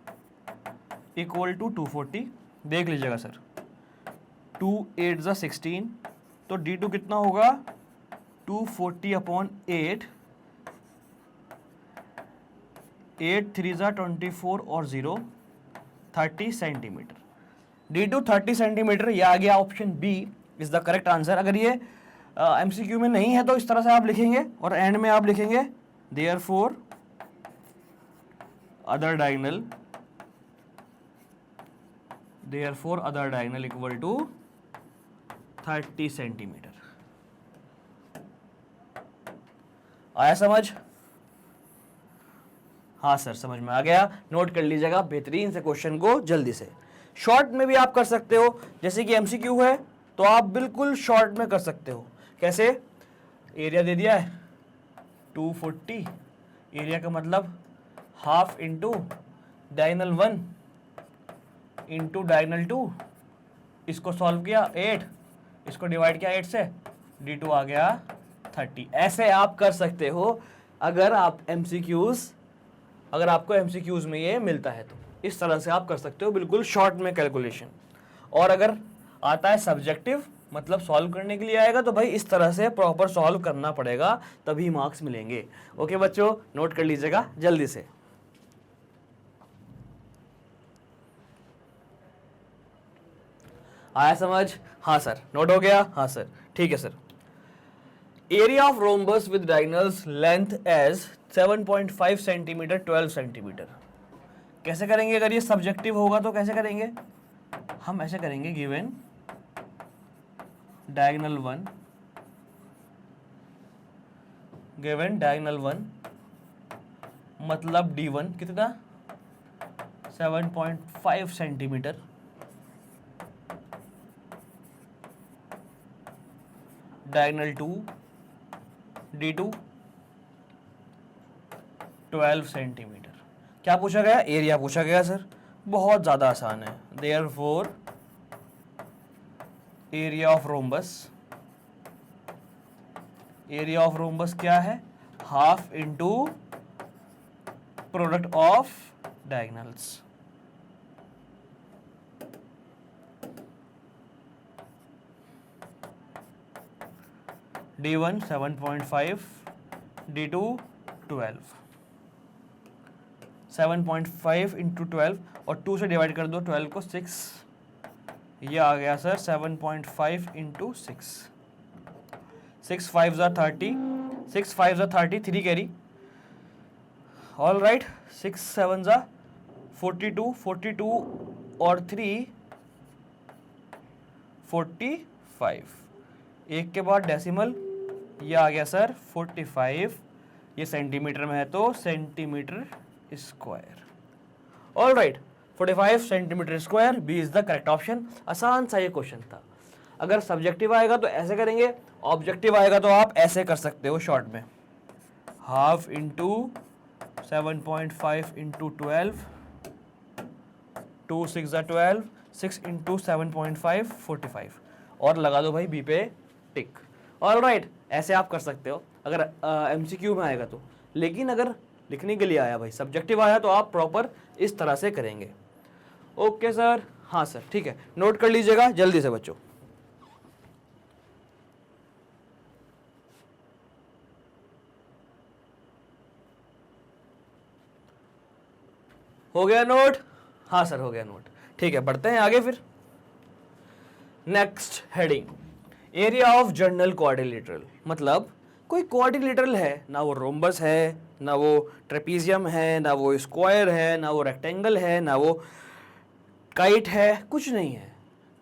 इक्वल टू 240। देख लीजिएगा सर, 2 8 ज़ा 16, तो D2 कितना होगा 240/8, 8 3 ज़ा 24 और 0 30 सेंटीमीटर। D2 30 सेंटीमीटर, ये आ गया option B is the correct answer. अगर ये MCQ में नहीं है तो इस तरह से आप लिखेंगे और एंड में आप लिखेंगे therefore other diagonal equal to 30 centimeter. आया समझ? हाँ सर, समझ में आ गया। नोट कर लीजिएगा बेहतरीन से क्वेश्चन को जल्दी से। शॉर्ट में भी आप कर सकते हो, जैसे कि MCQ है तो आप बिल्कुल शॉर्ट में कर सकते हो। कैसे? एरिया दे दिया है 240, एरिया का मतलब हाफ इंटू डायगोनल 1 इंटू डायगोनल 2, इसको सॉल्व किया 8, इसको डिवाइड किया 8 से, D2 आ गया 30। ऐसे आप कर सकते हो अगर आपको MCQs में ये मिलता है तो इस तरह से आप कर सकते हो बिल्कुल शॉर्ट में कैलकुलेशन। और अगर आता है सब्जेक्टिव, मतलब सॉल्व करने के लिए आएगा, तो भाई इस तरह से प्रॉपर सॉल्व करना पड़ेगा, तभी मार्क्स मिलेंगे। ओके बच्चों, नोट कर लीजिएगा जल्दी से। आया समझ? हाँ सर, नोट हो गया? हाँ सर, ठीक है sir. Area of rhombus with diagonals length as 7.5 centimeter 12 centimeter. कैसे करेंगे? अगर ये सब्जेक्टिव होगा तो कैसे करेंगे? हम ऐसे करेंगे, गिवन डायगोनल 1 मतलब D1 कितना 7.5 सेंटीमीटर, डायगोनल 2 D2 12 सेंटीमीटर। क्या पूछा गया? एरिया पूछा गया सर, बहुत ज़्यादा आसान है। देयरफॉर एरिया ऑफ रोम्बस क्या है? Half into product of diagonals. D1 7.5, D2 12, 7.5 into 12 और 2 से डिवाइड कर दो 12 को, 6, ये आ गया सर 7.5 इंटू 6, 6 5 ज़ा 30, 6 5 ज़ा 30, 3 कैरी, ऑल राइट, 6 7 ज़ा 42, 42 और 3 45, एक के बाद डेसिमल, ये आ गया सर 45, ये सेंटीमीटर में है तो centimeter square. All right, 45 centimeter square, B is the correct option. आसान सा ये क्वेश्चन था। अगर सब्जेक्टिव आएगा तो ऐसे करेंगे, ऑब्जेक्टिव आएगा तो आप ऐसे कर सकते हो शॉर्ट में, हाफ इंटू 7.5 इंटू 12, 2 6 ज़ा 12, 6 इंटू 7.5 45, और लगा दो भाई बी पे टिक। ऑल राइट, ऐसे आप कर सकते हो अगर MCQ में आएगा तो। लेकिन अगर लिखने के लिए आया भाई, सब्जेक्टिव आया, तो आप प्रॉपर इस तरह से करेंगे। ओके सर, हाँ सर, ठीक है, नोट कर लीजिएगा जल्दी से बच्चों। हो गया नोट? हाँ सर, हो गया नोट। ठीक है, बढ़ते हैं आगे फिर। Next heading, area of general quadrilateral. मतलब कोई क्वाड्रिलेटरल है, ना वो रोम्बस है, ना वो ट्रेपीजियम है, ना वो स्क्वायर है, ना वो रेक्टेंगल है, ना वो काइट है, कुछ नहीं है,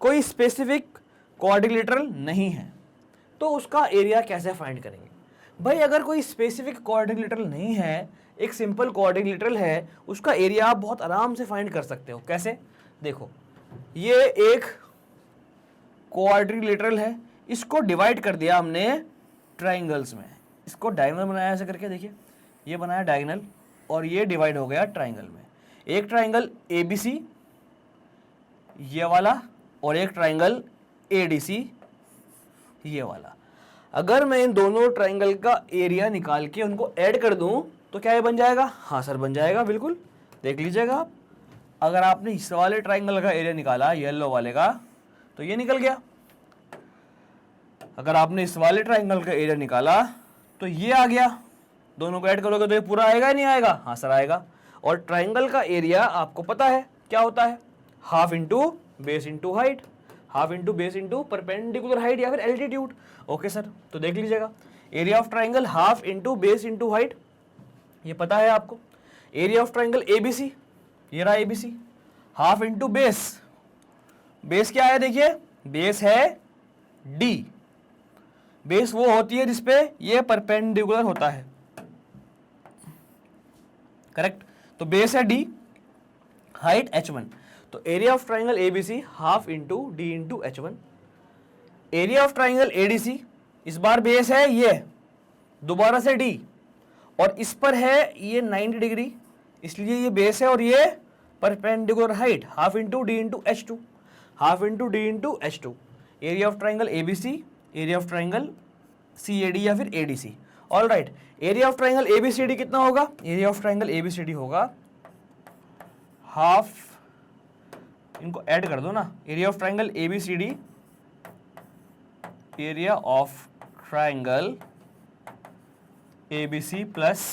कोई स्पेसिफिक क्वाड्रिलेटरल नहीं है, तो उसका एरिया कैसे फाइंड करेंगे? भाई अगर कोई स्पेसिफिक क्वाड्रिलेटरल नहीं है, एक सिंपल क्वाड्रिलेटरल है, उसका एरिया आप बहुत आराम से फाइंड कर सकते हो। कैसे? देखो, ये एक क्वाड्रिलेटरल है, इसको डिवाइड कर दिया हमने ट्राइंगल्स में, इसको डायगोनल बनाया ऐसे करके, देखिए ये बनाया डायगोनल और ये डिवाइड हो गया ट्राइंगल में। एक ट्राइंगल ABC ये वाला, और एक ट्राइंगल ADC ये वाला। अगर मैं इन दोनों ट्राइंगल का एरिया निकाल के उनको ऐड कर दूं तो क्या ये बन जाएगा? हाँ सर, बन जाएगा, बिल्कुल देख लीजिएगा आप। अगर आपने इस वाले ट्राइंगल का एरिया निकाला, येलो वाले का, तो ये निकल गया। अगर आपने इस वाले ट्राइंगल का एरिया निकाला तो ये आ गया, दोनों को ऐड करोगे तो ये पूरा आएगा या नहीं आएगा? हाँ सर आएगा। और ट्राइंगल का एरिया आपको पता है क्या होता है, half into base into height, half into base into perpendicular height या फिर एल्टीट्यूड। ओके सर, तो देख लीजिएगा area of triangle half into base into height, ये पता है आपको। एरिया ऑफ ट्राइंगल एबीसी, ये रहा ABC, half into base, base क्या है देखिए, बेस है डी, बेस वो होती है जिसपे ये परपेंडिकुलर होता है, करेक्ट। तो बेस है डी, हाइट h1, तो area of triangle ABC half into D into h1। Area of triangle ADC, इस बार बेस है ये, दोबारा से डी, और इस पर है ये 90 डिग्री, इसलिए ये बेस है और ये perpendicular height, half into D into h2, half into D into h2। Area of triangle ABC, area of triangle CAD या फिर ADC. All right, area of triangle ABCD कितना होगा? एरिया ऑफ ट्राइंगल एबीसीडी होगा half, इनको add कर दो ना, area of triangle ABCD, area of triangle ABC plus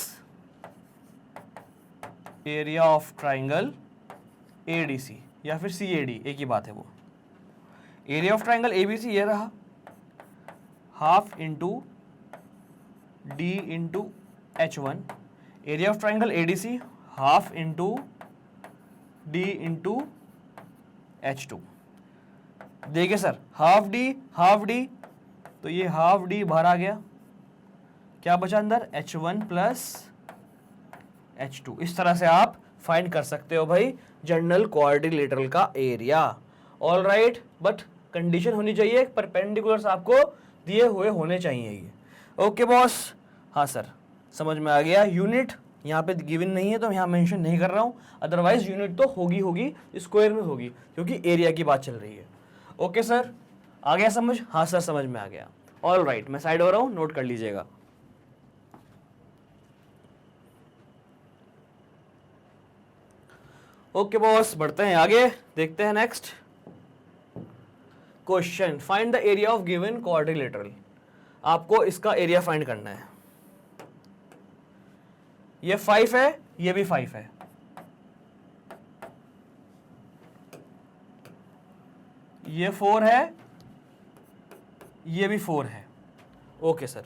area of triangle ADC या फिर सीएडी, एक ही बात है वो। एरिया ऑफ ट्राइंगल एबीसी ये रहा, half into D into h1। Area of triangle ADC half into D into h2। देखिए sir, half D, तो ये हाफ डी बाहर आ गया, क्या बचा अंदर? h1 plus h2। इस तरह से आप फाइंड कर सकते हो भाई जनरल क्वाड्रिलेटरल का area. All right, but condition होनी चाहिए, परपेंडिकुलर्स आपको दिए हुए होने चाहिए ये। ओके बॉस, हाँ सर समझ में आ गया। यूनिट यहाँ पे गिवन नहीं है तो यहाँ मेंशन नहीं कर रहा हूँ, अदरवाइज यूनिट तो होगी, स्क्वायर में होगी, क्योंकि एरिया की बात चल रही है। ओके सर, आ गया समझ? हाँ सर समझ में आ गया। ऑल राइट, मैं साइड हो रहा हूँ, नोट कर लीजिएगा। ओके बॉस, बढ़ते हैं आगे, देखते हैं next question. Find the area of given quadrilateral. आपको इसका एरिया फाइंड करना है। ये 5 है, ये भी 5 है, ये 4 है, ये भी 4 है। Okay sir,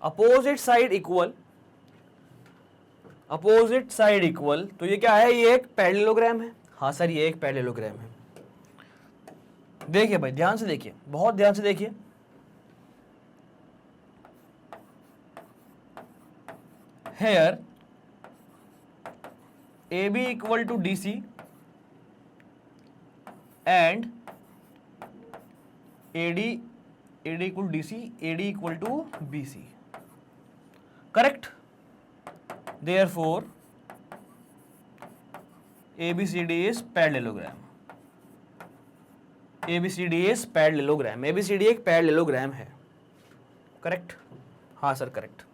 opposite side equal, opposite side equal, तो ये क्या है? ये एक पैरेललोग्राम है। हाँ सर, ये एक पैरेललोग्राम है। देखिए भाई ध्यान से देखिए, बहुत ध्यान से देखिए, here AB equal to DC and AD equal to DC, AD equal to BC, correct? Therefore ABCD is parallelogram, ABCD is parallelogram, ABCD एक पैरेललोग्राम है, करेक्ट? हाँ sir correct.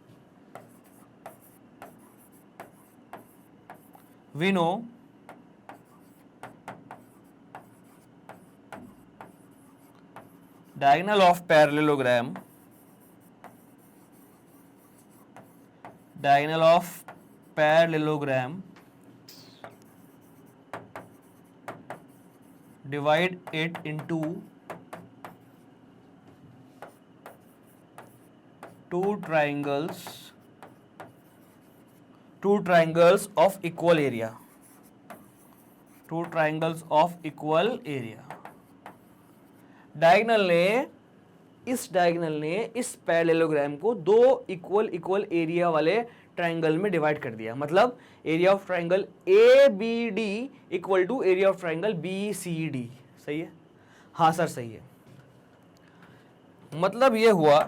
We know diagonal of parallelogram, diagonal of parallelogram divide it into two triangles of equal area, two triangles of equal area। Diagonal ने इस parallelogram को दो equal area वाले triangle में divide कर दिया। मतलब area of triangle A B D equal to area of triangle B C D. सही है? हाँ सर सही है। मतलब ये हुआ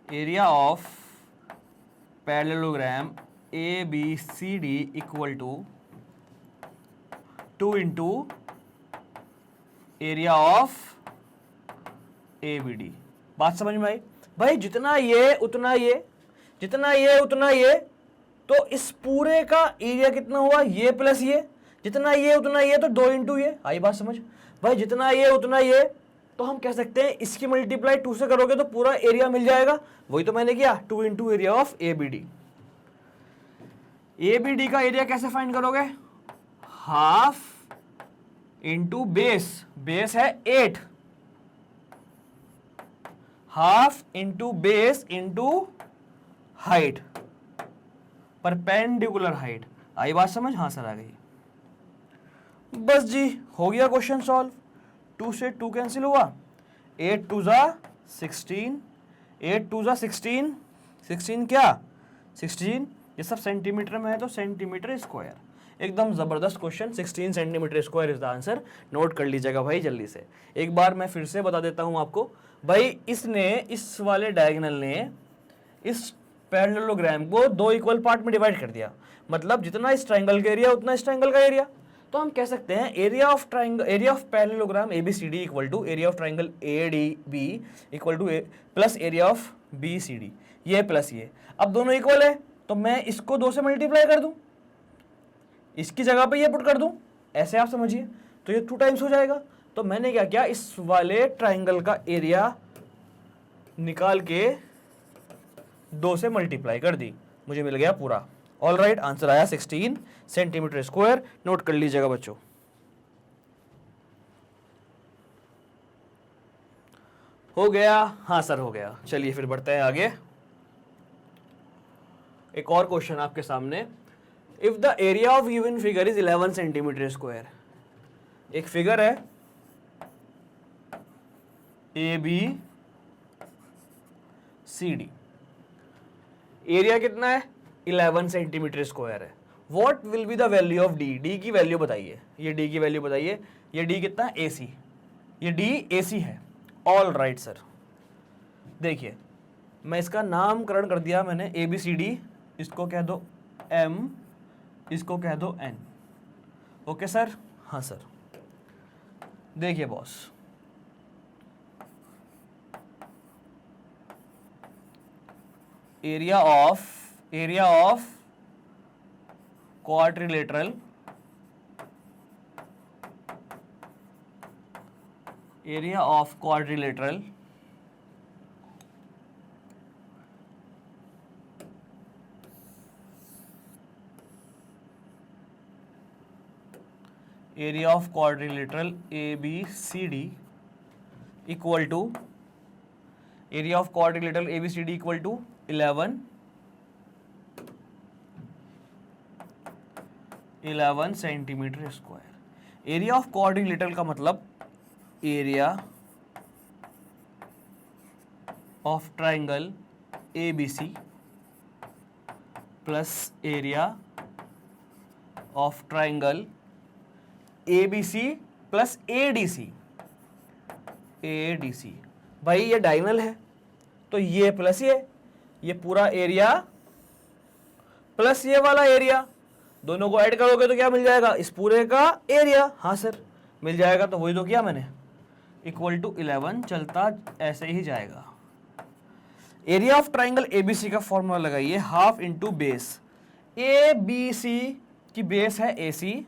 area of parallelogram A B C D equal to 2 into area of A B D. बात समझ में आई? भाई जितना ये उतना ये, जितना ये उतना ये, तो इस पूरे का एरिया कितना हुआ? ये प्लस ये, जितना ये उतना ये, तो 2 इंटू ये, आई बात समझ भाई, जितना ये उतना ये, तो हम कह सकते हैं इसकी मल्टीप्लाई 2 से करोगे तो पूरा एरिया मिल जाएगा। वही तो मैंने किया, 2 into area of ABD। ABD का एरिया कैसे फाइंड करोगे, हाफ इंटू बेस, बेस है 8, half into base into height, perpendicular height. आई बात समझ, हाँ सर आ गई। बस जी हो गया क्वेश्चन सॉल्व। 2 से 2 कैंसिल हुआ, 8 2 जा 16, 8 2 जा 16, 16 क्या 16, ये सब सेंटीमीटर में है तो सेंटीमीटर स्क्वायर। एकदम जबरदस्त question, 16 centimetre square is the answer. Note कर लीजिएगा भाई जल्दी से। एक बार मैं फिर से बता देता हूं आपको भाई, इसने इस वाले डायगोनल ने इस पैरेललोग्राम को 2 इक्वल पार्ट में डिवाइड कर दिया, मतलब जितना इस ट्रायंगल का एरिया उतना इस ट्रायंगल का एरिया। तो हम कह सकते हैं area of triangle, area of parallelogram ABCD equal to area of triangle ADB equal to plus area of BCD, ये प्लस ये। अब दोनों इक्वल है तो मैं इसको 2 से मल्टीप्लाई कर दूं, इसकी जगह पे ये पुट कर दूं, ऐसे आप समझिए, तो ये 2 टाइम्स हो जाएगा। तो मैंने क्या किया, इस वाले ट्रायंगल का एरिया निकाल के 2 से मल्टीप्लाई कर दी, मुझे मिल गया पूरा। ऑल राइट, आंसर आया 16 सेंटीमीटर स्क्वायर। नोट कर लीजिएगा बच्चों। हो गया, हाँ सर हो गया। चलिए फिर बढ़ते हैं आगे। एक और क्वेश्चन आपके सामने। If the area of given figure is 11 centimeter square, एक फिगर है ABCD, एरिया कितना है 11 सेंटीमीटर स्क्वायर है। What will be the value of D, D की वैल्यू बताइए, ये डी की वैल्यू बताइए। ये डी कितना है AC, ये डी AC है। ऑल राइट सर, देखिए मैं इसका नामकरण कर दिया मैंने ABCD, इसको कह दो M, इसको कह दो N। ओके सर, हाँ सर। देखिए boss, area of quadrilateral, area of quadrilateral area of quadrilateral ABCD equal to, area of quadrilateral ABCD equal to 11 centimeter square. Area of quadrilateral का मतलब area of triangle ABC plus area of triangle ABC plus ADC। भाई ये diagonal है तो ये plus ये पूरा area plus ये वाला एरिया, दोनों को ऐड करोगे तो क्या मिल जाएगा, इस पूरे का एरिया। हाँ सर मिल जाएगा, तो वही तो किया मैंने, इक्वल टू 11 चलता ऐसे ही जाएगा। एरिया ऑफ ट्राइंगल ABC का फॉर्मूला लगाइए, हाफ इंटू बेस। ABC की बेस है AC,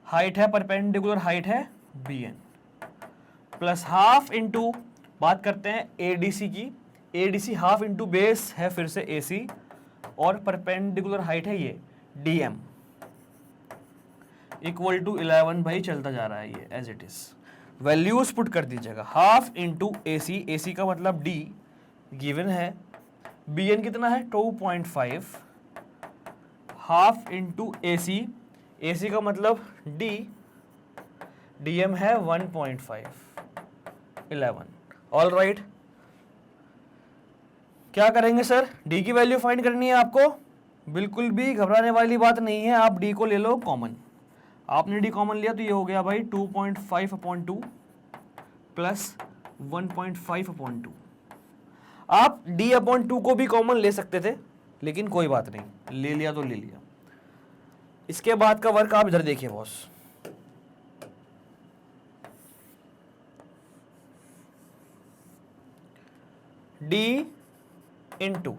हाइट है परपेंडिकुलर हाइट है BN, प्लस हाफ इंटू, बात करते हैं ADC की, ADC हाफ इंटू बेस है फिर से AC, और परपेंडिकुलर हाइट है ये DM, इक्वल टू 11। भाई चलता जा रहा है ये as it is. Values put कर दीजिएगा, हाफ इंटू AC का मतलब D गिवन है, BN कितना है 2.5, हाफ इंटू AC का मतलब D, DM है 1.5, 11। ऑल राइट, क्या करेंगे सर, D की वैल्यू फाइंड करनी है आपको, बिल्कुल भी घबराने वाली बात नहीं है। आप D को ले लो कॉमन, आपने D कॉमन लिया तो ये हो गया भाई 2.5/2 प्लस 1.5/2। आप D/2 को भी कॉमन ले सकते थे, लेकिन कोई बात नहीं, ले लिया तो ले लिया। इसके बाद का वर्क आप इधर देखिए बॉस, D इंटू,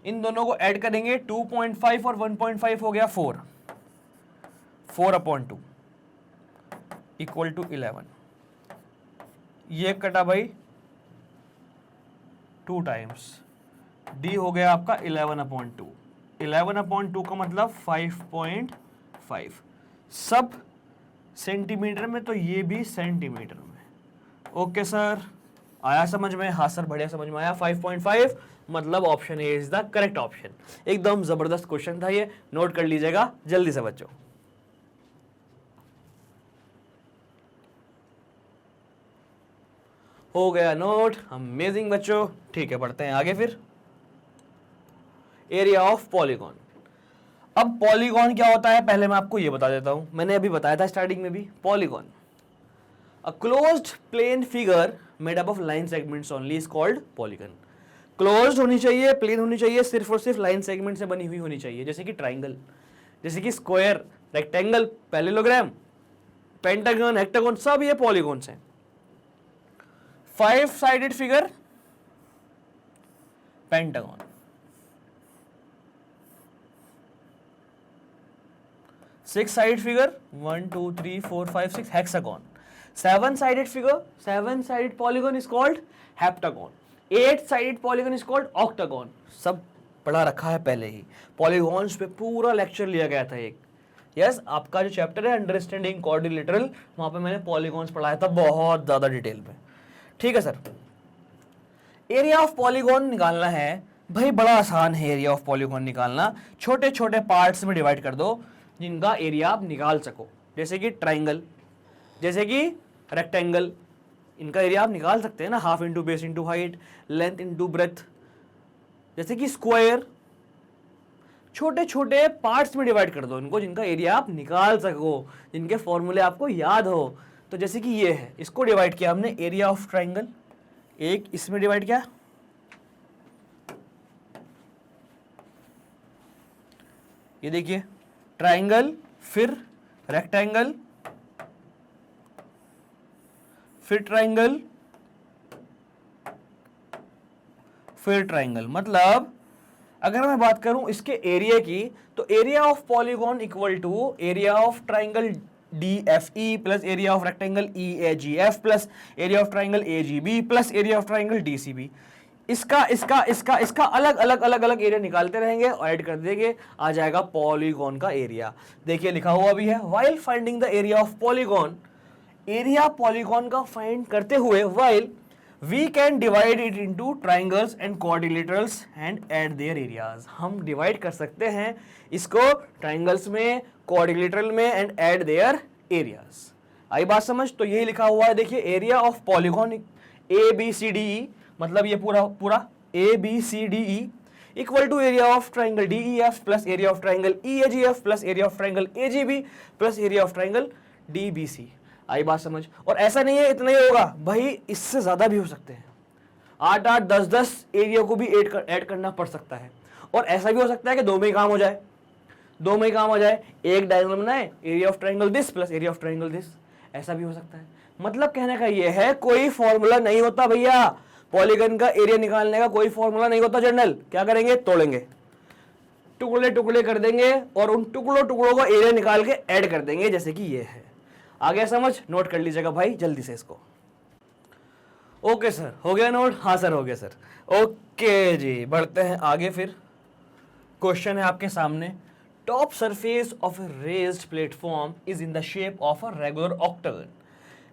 इन दोनों को ऐड करेंगे, 2.5 और 1.5 हो गया 4, 4/2 इक्वल टू 11, ये कटा भाई 2 टाइम्स, डी हो गया आपका 11/2, 11/2 का मतलब 5.5, सब सेंटीमीटर में, तो ये भी सेंटीमीटर में। ओके सर, आया समझ में? हाँ सर, बढ़िया समझ में आया। 5.5 मतलब option A is the correct option. एकदम जबरदस्त क्वेश्चन था ये, नोट कर लीजिएगा जल्दी से बच्चों। हो गया नोट, अमेजिंग बच्चों। ठीक है, बढ़ते हैं आगे फिर। Area of polygon. अब पॉलीगॉन क्या होता है पहले मैं आपको ये बता देता हूं, मैंने अभी बताया था स्टार्टिंग में भी। Polygon, a closed plane figure made up of line segments only is called polygon. Closed होनी चाहिए, प्लेन होनी चाहिए, सिर्फ और सिर्फ लाइन सेगमेंट से बनी हुई होनी चाहिए, जैसे कि ट्राइंगल, जैसे कि स्क्वायर, रेक्टेंगल, पैरेललोग्राम, पेंटागन, हेक्टागन, सब ये पॉलीगॉन्स हैं। 5 sided figure pentagon, 6 side figure 1 2 3 4 5 6 hexagon, 7 sided figure 7 sided polygon is called heptagon, 8 sided polygon is called octagon. सब पढ़ा रखा है पहले ही, पॉलीगॉन्स पे पूरा लेक्चर लिया गया था एक। यस, आपका जो चैप्टर है अंडरस्टैंडिंग क्वाड्रिलेटरल, वहां पे मैंने पॉलीगॉन्स पढ़ाया था बहुत ज्यादा डिटेल में। ठीक है सर, एरिया ऑफ पॉलीगॉन निकालना है भाई, बड़ा आसान है एरिया ऑफ पॉलीगॉन निकालना। छोटे छोटे पार्ट्स में डिवाइड कर दो जिनका एरिया आप निकाल सको, जैसे कि ट्राइंगल, जैसे कि रेक्टेंगल, इनका एरिया आप निकाल सकते हैं ना, half into base into height, length into breath. जैसे कि स्क्वायर, छोटे छोटे पार्ट्स में डिवाइड कर दो इनको जिनका एरिया आप निकाल सको, जिनके फॉर्मूले आपको याद हो। तो जैसे कि ये है, इसको डिवाइड किया हमने एरिया ऑफ ट्राइंगल, एक इसमें डिवाइड किया, ये देखिए ट्राइंगल, फिर रेक्टेंगल, फिर ट्राइंगल, फिर ट्राइंगल। मतलब अगर मैं बात करूं इसके एरिया की, तो area of polygon equal to area of triangle DFE plus area of rectangle EAGF plus area of triangle AGB plus area of triangle DCB। इसका इसका इसका इसका अलग अलग अलग अलग एरिया निकालते रहेंगे और ऐड कर देंगे, आ जाएगा पॉलीगॉन का एरिया। देखिए लिखा हुआ भी है, while finding the area of polygon, area polygon का फाइंड करते हुए while we can divide it into triangles and quadrilaterals and add their areas. हम डिवाइड कर सकते हैं इसको ट्राइंगल्स में, क्वाड्रिलेटरल में एंड ऐड देयर एरियाज। आई बात समझ? तो यही लिखा हुआ है, देखिए एरिया ऑफ पॉलीगॉन ABCDE, मतलब ये पूरा पूरा ABCDE equal to area of triangle DEF plus area of triangle EAGF plus area of triangle AGB plus area of triangle DBC। आई बात समझ? और ऐसा नहीं है इतना ही होगा भाई, इससे ज्यादा भी हो सकते हैं, 8 10 एरिया को भी ऐड करना पड़ सकता है। और ऐसा भी हो सकता है कि दो में ही काम हो जाए, दो में ही काम हो जाए, एक डायगोनल बनाए, area of triangle this plus area of triangle this, ऐसा भी हो सकता है। मतलब कहने का ये है, कोई फॉर्मूला नहीं होता भैया, पॉलीगन का एरिया निकालने का कोई फॉर्मूला नहीं होता जनरल। क्या करेंगे? तोड़ेंगे, टुकड़े टुकड़े कर देंगे और उन टुकड़ों टुकड़ों का एरिया निकाल के ऐड कर देंगे, जैसे कि ये है। आ गया समझ? नोट कर लीजिएगा भाई जल्दी से इसको। ओके सर, हो गया नोट? हाँ सर, हो गया सर। ओके जी, बढ़ते हैं आगे फिर। क्वेश्चन है आपके सामने, top surface of A raised platform is in the shape of a regular octagon.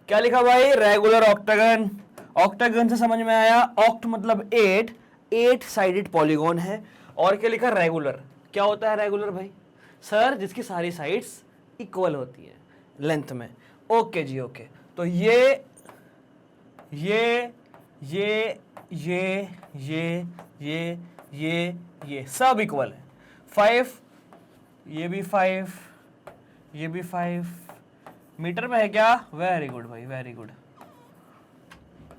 क्या लिखा भाई? Regular octagon. ऑक्टागन से समझ में आया, ऑक्ट मतलब 8 साइडेड पॉलीगॉन है। और क्या लिखा? रेगुलर। क्या होता है रेगुलर भाई? सर जिसकी सारी साइड्स इक्वल होती है लेंथ में। ओके जी, ओके। तो ये सब इक्वल है। 5, ये भी 5, ये भी 5 मीटर में है क्या? वेरी गुड भाई, वेरी गुड।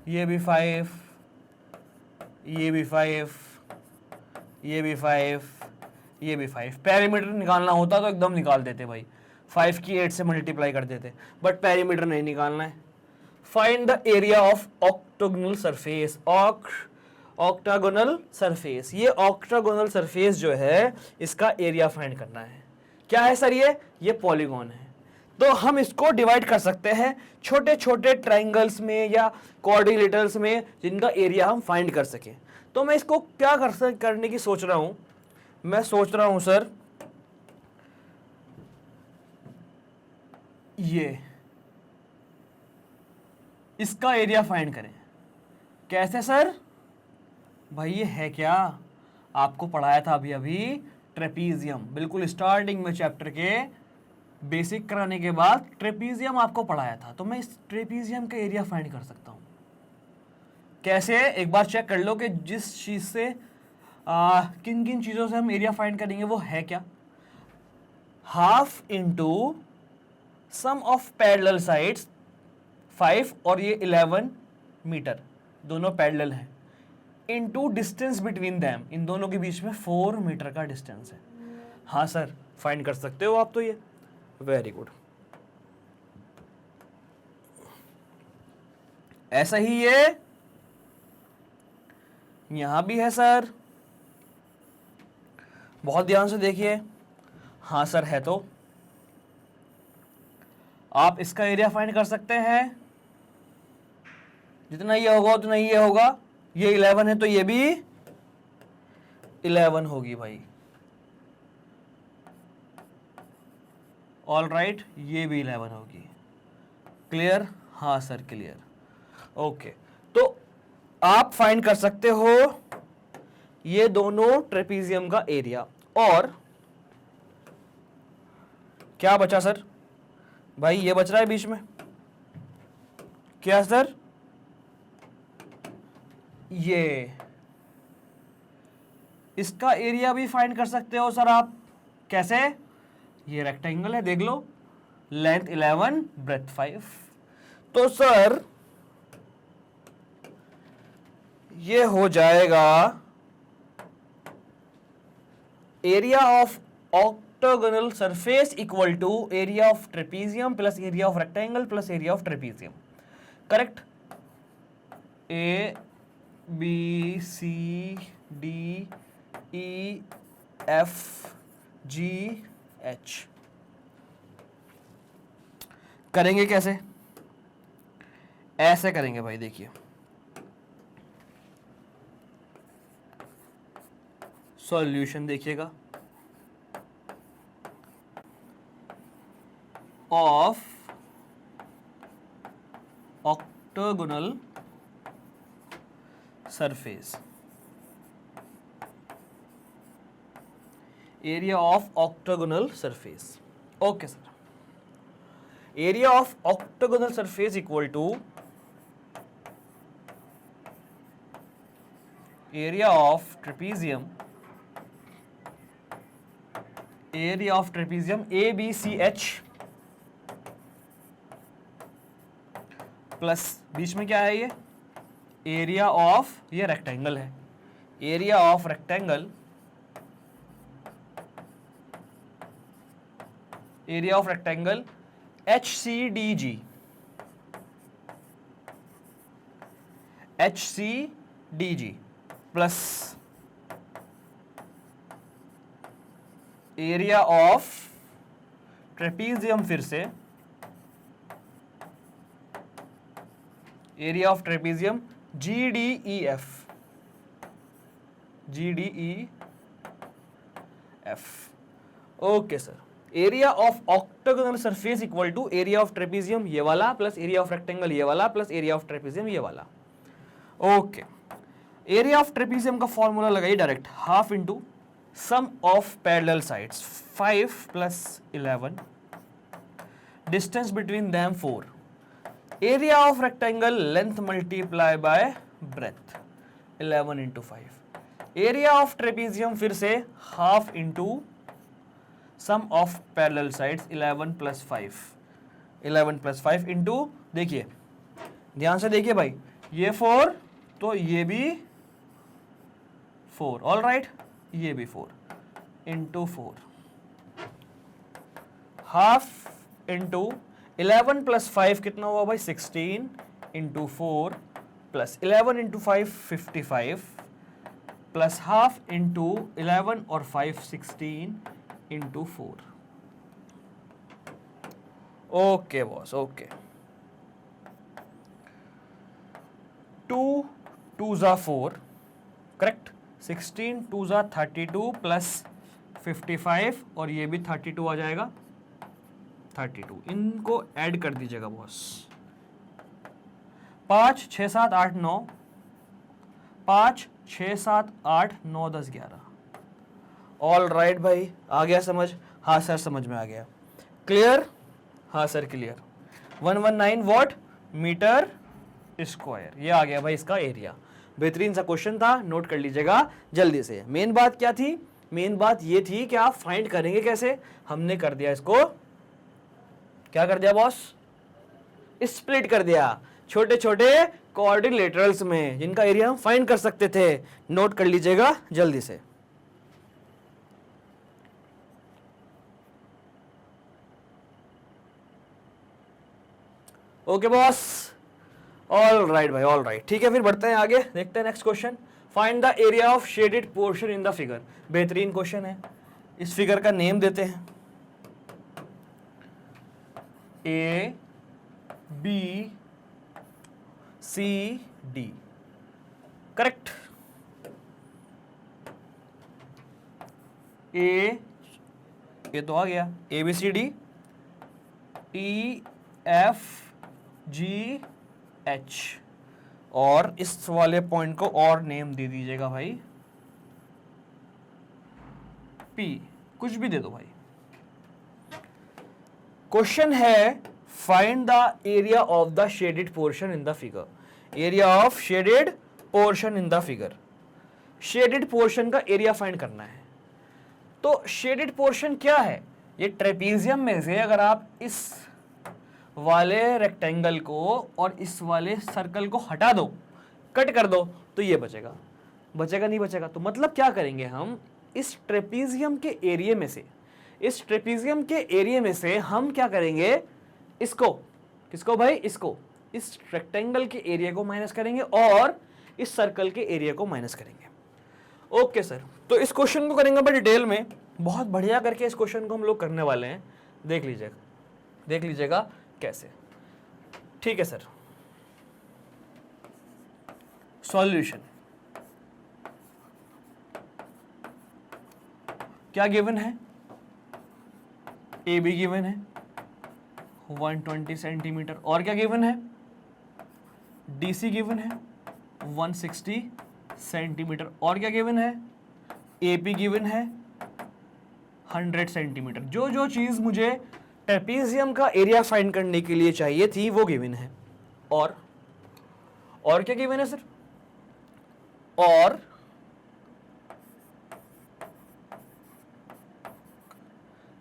ये भी 5, ये भी 5, ये भी 5, ये भी 5। पेरीमीटर निकालना होता तो एकदम निकाल देते भाई, 5 की 8 से मल्टीप्लाई कर देते, बट पेरीमीटर नहीं निकालना है। Find the area of octagonal surface. Octagonal surface, ये ऑक्टागोनल सरफेस जो है इसका एरिया फाइंड करना है। क्या है सर? ये पॉलीगॉन है। तो हम इसको डिवाइड कर सकते हैं छोटे छोटे ट्राइंगल्स में या क्वाड्रिलेटरल्स में जिनका एरिया हम फाइंड कर सकें। तो मैं इसको क्या करने की सोच रहा हूं, मैं सोच रहा हूं सर ये इसका एरिया फाइंड करें। कैसे सर? भाई ये है क्या, आपको पढ़ाया था अभी अभी ट्रेपीजियम, बिल्कुल स्टार्टिंग में चैप्टर के बेसिक कराने के बाद ट्रेपीजियम आपको पढ़ाया था। तो मैं इस ट्रेपीजियम का एरिया फाइंड कर सकता हूं। कैसे? एक बार चेक कर लो कि जिस चीज से किन किन चीजों से हम एरिया फाइंड करेंगे वो है क्या। Half into sum of parallel sides 5 और ये 11 मीटर, दोनों पैरेलल हैं, इनटू डिस्टेंस बिटवीन देम, इन दोनों के बीच में 4 मीटर का डिस्टेंस है। हाँ सर, फाइंड कर सकते हो आप तो ये। Very good. ऐसा ही ये यहां भी है सर, बहुत ध्यान से देखिए। हाँ सर है, तो आप इसका एरिया फाइंड कर सकते हैं। जितना ये होगा उतना ये होगा। ये 11 है तो ये भी 11 होगी भाई। ऑल राइट, ये भी 11 होगी। क्लियर? हाँ सर क्लियर। ओके, तो आप फाइंड कर सकते हो ये दोनों ट्रेपीजियम का एरिया। और क्या बचा सर? भाई ये बच रहा है बीच में, क्या सर? ये इसका एरिया भी फाइंड कर सकते हो सर आप। कैसे? ये रेक्टेंगल है, देख लो, लेंथ 11, ब्रेथ 5। तो सर ये हो जाएगा area of octagonal surface equal to area of trapezium plus area of rectangle plus area of trapezium. Correct? A B C D E F G H. करेंगे कैसे? ऐसे करेंगे भाई, देखिए सॉल्यूशन देखिएगा। Of octagonal surface, area of octagonal surface. Okay sir, area of octagonal surface equal to area of trapezium, area of trapezium A B C H plus बीच में क्या है ये एरिया ऑफ, ये रेक्टेंगल है, area of rectangle, area of rectangle H C D G, H C D G plus area of trapezium, फिर से area of trapezium G D E F, G D E F. Okay sir, area of octagonal surface equal to area of trapezium ये वाला plus area of rectangle ये वाला plus area of trapezium ये वाला। Okay, area of trapezium का formula लगाइए direct, half into sum of parallel sides 5 plus 11, distance between them 4, area of rectangle length multiply by breadth 11 into 5, area of trapezium फिर से half into sum of parallel sides 11 plus 5, 11 plus 5 into, देखिए ध्यान से देखिए भाई, ये 4 तो ये भी 4, ऑल राइट, ये भी 4 इंटू 4, हाफ इंटू 11 प्लस 5 कितना हुआ भाई 16 into 4 plus 11 into 5 55 plus half into 11 और 5 16 इंटू 4। Okay boss, okay. 2 2 ज़ा 4, करेक्ट। 16 2 ज़ा 32 प्लस 55 और ये भी 32 आ जाएगा, 32। इनको ऐड कर दीजिएगा बॉस। 5 6 7 8 9, 5 6 7 8 9 10 11। ऑल राइट भाई, आ गया समझ? हाँ सर समझ में आ गया। क्लियर? हाँ sir clear. 119 watt meter square, ये आ गया भाई इसका एरिया। बेहतरीन सा क्वेश्चन था, नोट कर लीजिएगा जल्दी से। मेन बात क्या थी? मेन बात ये थी कि आप फाइंड करेंगे कैसे। हमने कर दिया इसको, क्या कर दिया बॉस? स्प्लिट कर दिया छोटे छोटे कोऑर्डिनेटर्स में, जिनका एरिया हम फाइंड कर सकते थे। नोट कर लीजिएगा जल्दी से। ओके बॉस, ऑल राइट भाई, ऑल राइट। ठीक है, फिर बढ़ते हैं आगे, देखते हैं next question. Find the area of shaded portion in the figure. बेहतरीन क्वेश्चन है। इस फिगर का नेम देते हैं A B C D, correct. ये तो आ गया, A B C D, E F G H, और इस वाले पॉइंट को और नेम दे दीजिएगा भाई पी, कुछ भी दे दो भाई। क्वेश्चन है find the area of the shaded portion in the figure. Area of shaded portion in the figure. Shaded portion का एरिया फाइंड करना है। तो शेडेड पोर्शन क्या है? ये ट्रेपीजियम में से अगर आप इस वाले रेक्टेंगल को और इस वाले सर्कल को हटा दो, कट कर दो, तो ये बचेगा। बचेगा नहीं बचेगा? तो मतलब क्या करेंगे हम, इस ट्रेपीजियम के एरिया में से, इस ट्रेपीजियम के एरिया में से हम क्या करेंगे, इसको, किसको भाई? इसको, इस रेक्टेंगल के एरिया को माइनस करेंगे और इस सर्कल के एरिया को माइनस करेंगे। ओके सर, तो इस क्वेश्चन को करेंगे बड़े डिटेल में, बहुत बढ़िया करके इस क्वेश्चन को हम लोग करने वाले हैं। देख लीजिएगा, देख लीजिएगा कैसे। ठीक है सर। सॉल्यूशन क्या गिवन है? ए बी गिवन है 120 सेंटीमीटर, और क्या गिवन है? डी सी गिवन है 160 सेंटीमीटर, और क्या गिवन है? ए पी गिवन है 100 सेंटीमीटर। जो जो चीज मुझे ट्रेपीजियम का एरिया फाइंड करने के लिए चाहिए थी वो गिवन है। और क्या गिवन है सर? और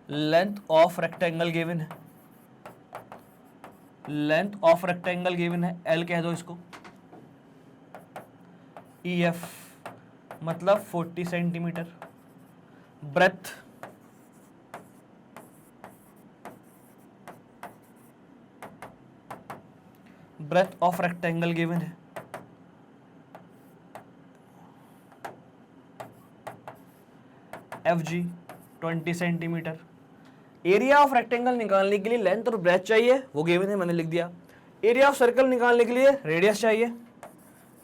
लेंथ ऑफ रेक्टेंगल गिवन है, लेंथ ऑफ रेक्टेंगल गिवन है, एल कह दो इसको। ई एफ मतलब 40 centimetre. Breadth breadth of rectangle given है, F G 20 centimetre. Area of rectangle निकालने के लिए लेंथ और ब्रेथ चाहिए, वो गिवन है, मैंने लिख दिया। एरिया ऑफ सर्कल निकालने के लिए रेडियस चाहिए,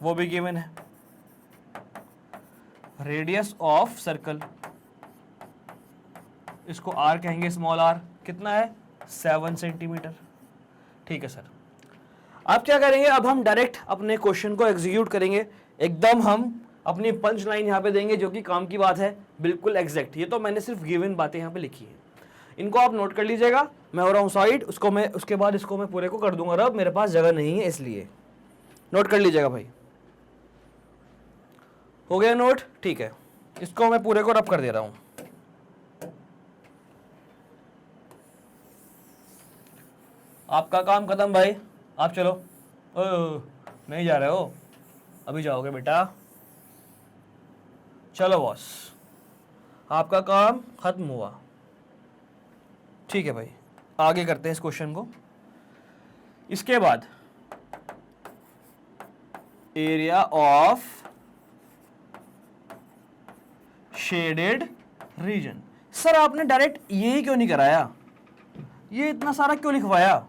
वो भी गिवन है। रेडियस ऑफ सर्कल, इसको आर कहेंगे, स्मॉल आर, कितना है? 7 सेंटीमीटर। ठीक है सर। अब क्या करेंगे? अब हम डायरेक्ट अपने क्वेश्चन को एग्जीक्यूट करेंगे। एकदम हम अपनी पंच लाइन यहाँ पे देंगे, जो कि काम की बात है, बिल्कुल एग्जैक्ट। ये तो मैंने सिर्फ गिवन बातें यहाँ पे लिखी है, इनको आप नोट कर लीजिएगा। मैं हो रहा हूँ साइड, उसको मैं उसके बाद इसको मैं पूरे को कर दूंगा रब, मेरे पास जगह नहीं है इसलिए। नोट कर लीजिएगा भाई। हो गया नोट? ठीक है, इसको मैं पूरे को रब कर दे रहा हूँ। आपका काम खत्म भाई, आप चलो। ओ, नहीं जा रहे हो? अभी जाओगे बेटा। चलो बॉस, आपका काम खत्म हुआ। ठीक है भाई, आगे करते हैं इस क्वेश्चन को। इसके बाद area of shaded reason. Sir आपने डायरेक्ट यही क्यों नहीं कराया? ये इतना सारा क्यों लिखवाया?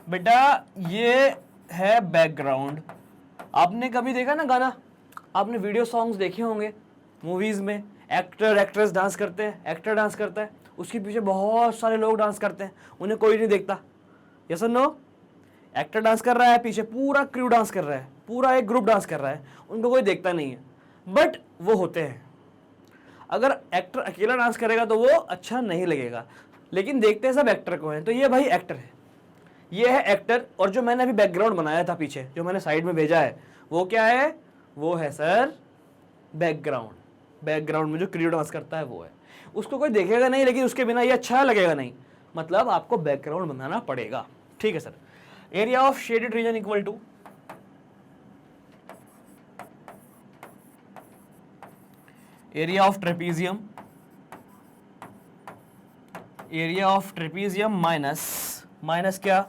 बेटा ये है बैकग्राउंड। आपने कभी देखा ना गाना, आपने वीडियो सॉन्ग्स देखे होंगे मूवीज में, एक्टर एक्ट्रेस डांस करते हैं, एक्टर डांस करता है, उसके पीछे बहुत सारे लोग डांस करते हैं, उन्हें कोई नहीं देखता। यस और नो? एक्टर डांस कर रहा है, पीछे पूरा क्रू डांस कर रहा है, पूरा एक ग्रुप डांस कर रहा है, उनको कोई देखता नहीं है, बट वो होते हैं। अगर एक्टर अकेला डांस करेगा तो वो अच्छा नहीं लगेगा, लेकिन देखते हैं सब एक्टर को हैं। तो ये भाई एक्टर है, ये है एक्टर। और जो मैंने अभी बैकग्राउंड बनाया था पीछे, जो मैंने साइड में भेजा है, वो क्या है? वो है सर बैकग्राउंड। बैकग्राउंड में जो क्रू डांस करता है वो है। उसको कोई देखेगा नहीं, लेकिन उसके बिना ये अच्छा लगेगा नहीं, मतलब आपको बैकग्राउंड बनाना पड़ेगा। ठीक है sir. Area of shaded region equal to area of trapezium, area of trapezium minus क्या?